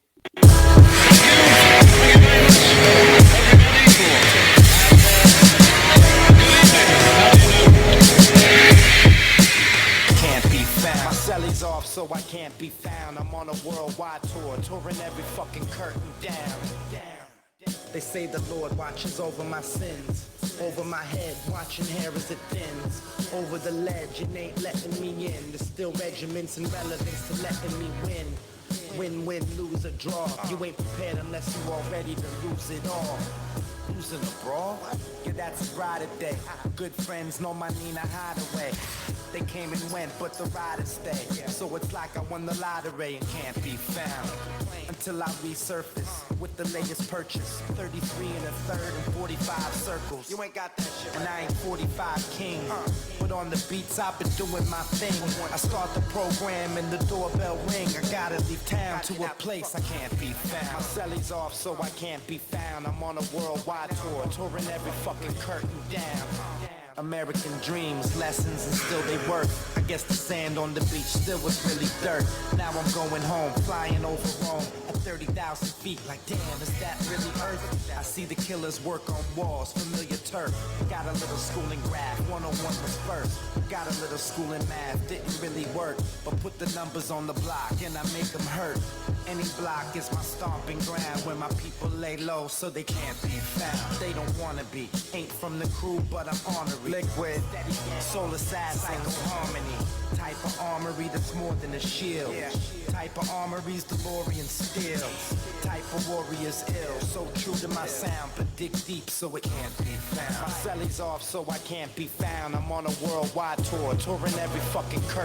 My celly's off, so I can't be found. I'm on a worldwide tour, touring every fucking curtain down. They say the Lord watches over my sins. Over my head, watching hair as it thins. Over the ledge, it ain't letting me in. There's still regiments and relevance to letting me win. Win, lose or draw. You ain't prepared unless you all ready to lose it all. Losing a brawl? Yeah, that's a ride day. Good friends know my Nina Hideaway. They came and went, but the riders stay. So it's like I won the lottery and can't be found. Until I resurface with the latest purchase. 33 and a third and 45 circles. You ain't got that shit. And I ain't 45 king. But on the beats, I've been doing my thing. I start the program and the doorbell ring. I gotta leave town to a place I can't be found. My celly's off, so I can't be found. I'm on a worldwide tour, touring every fucking curtain down. American dreams, lessons, and still they work. I guess the sand on the beach still was really dirt. Now I'm going home, flying over Rome at 30,000 feet. Like, damn, is that really Earth? I see the killers work on walls, familiar turf. Got a little school in graph, 101 was first. Got a little school in math, didn't really work. But put the numbers on the block and I make them hurt. Any block is my stomping ground where my people lay low so they can't be found. They don't wanna be, ain't from the crew, but I'm honorary. Liquid, soul assassin, psycho harmony. Type of armory that's more than a shield. Type of armory's DeLorean steel. Type of warrior's ill. So true to my sound, but dig deep so it can't be found. My celly's off, so I can't be found. I'm on a worldwide tour, touring every fucking curtain.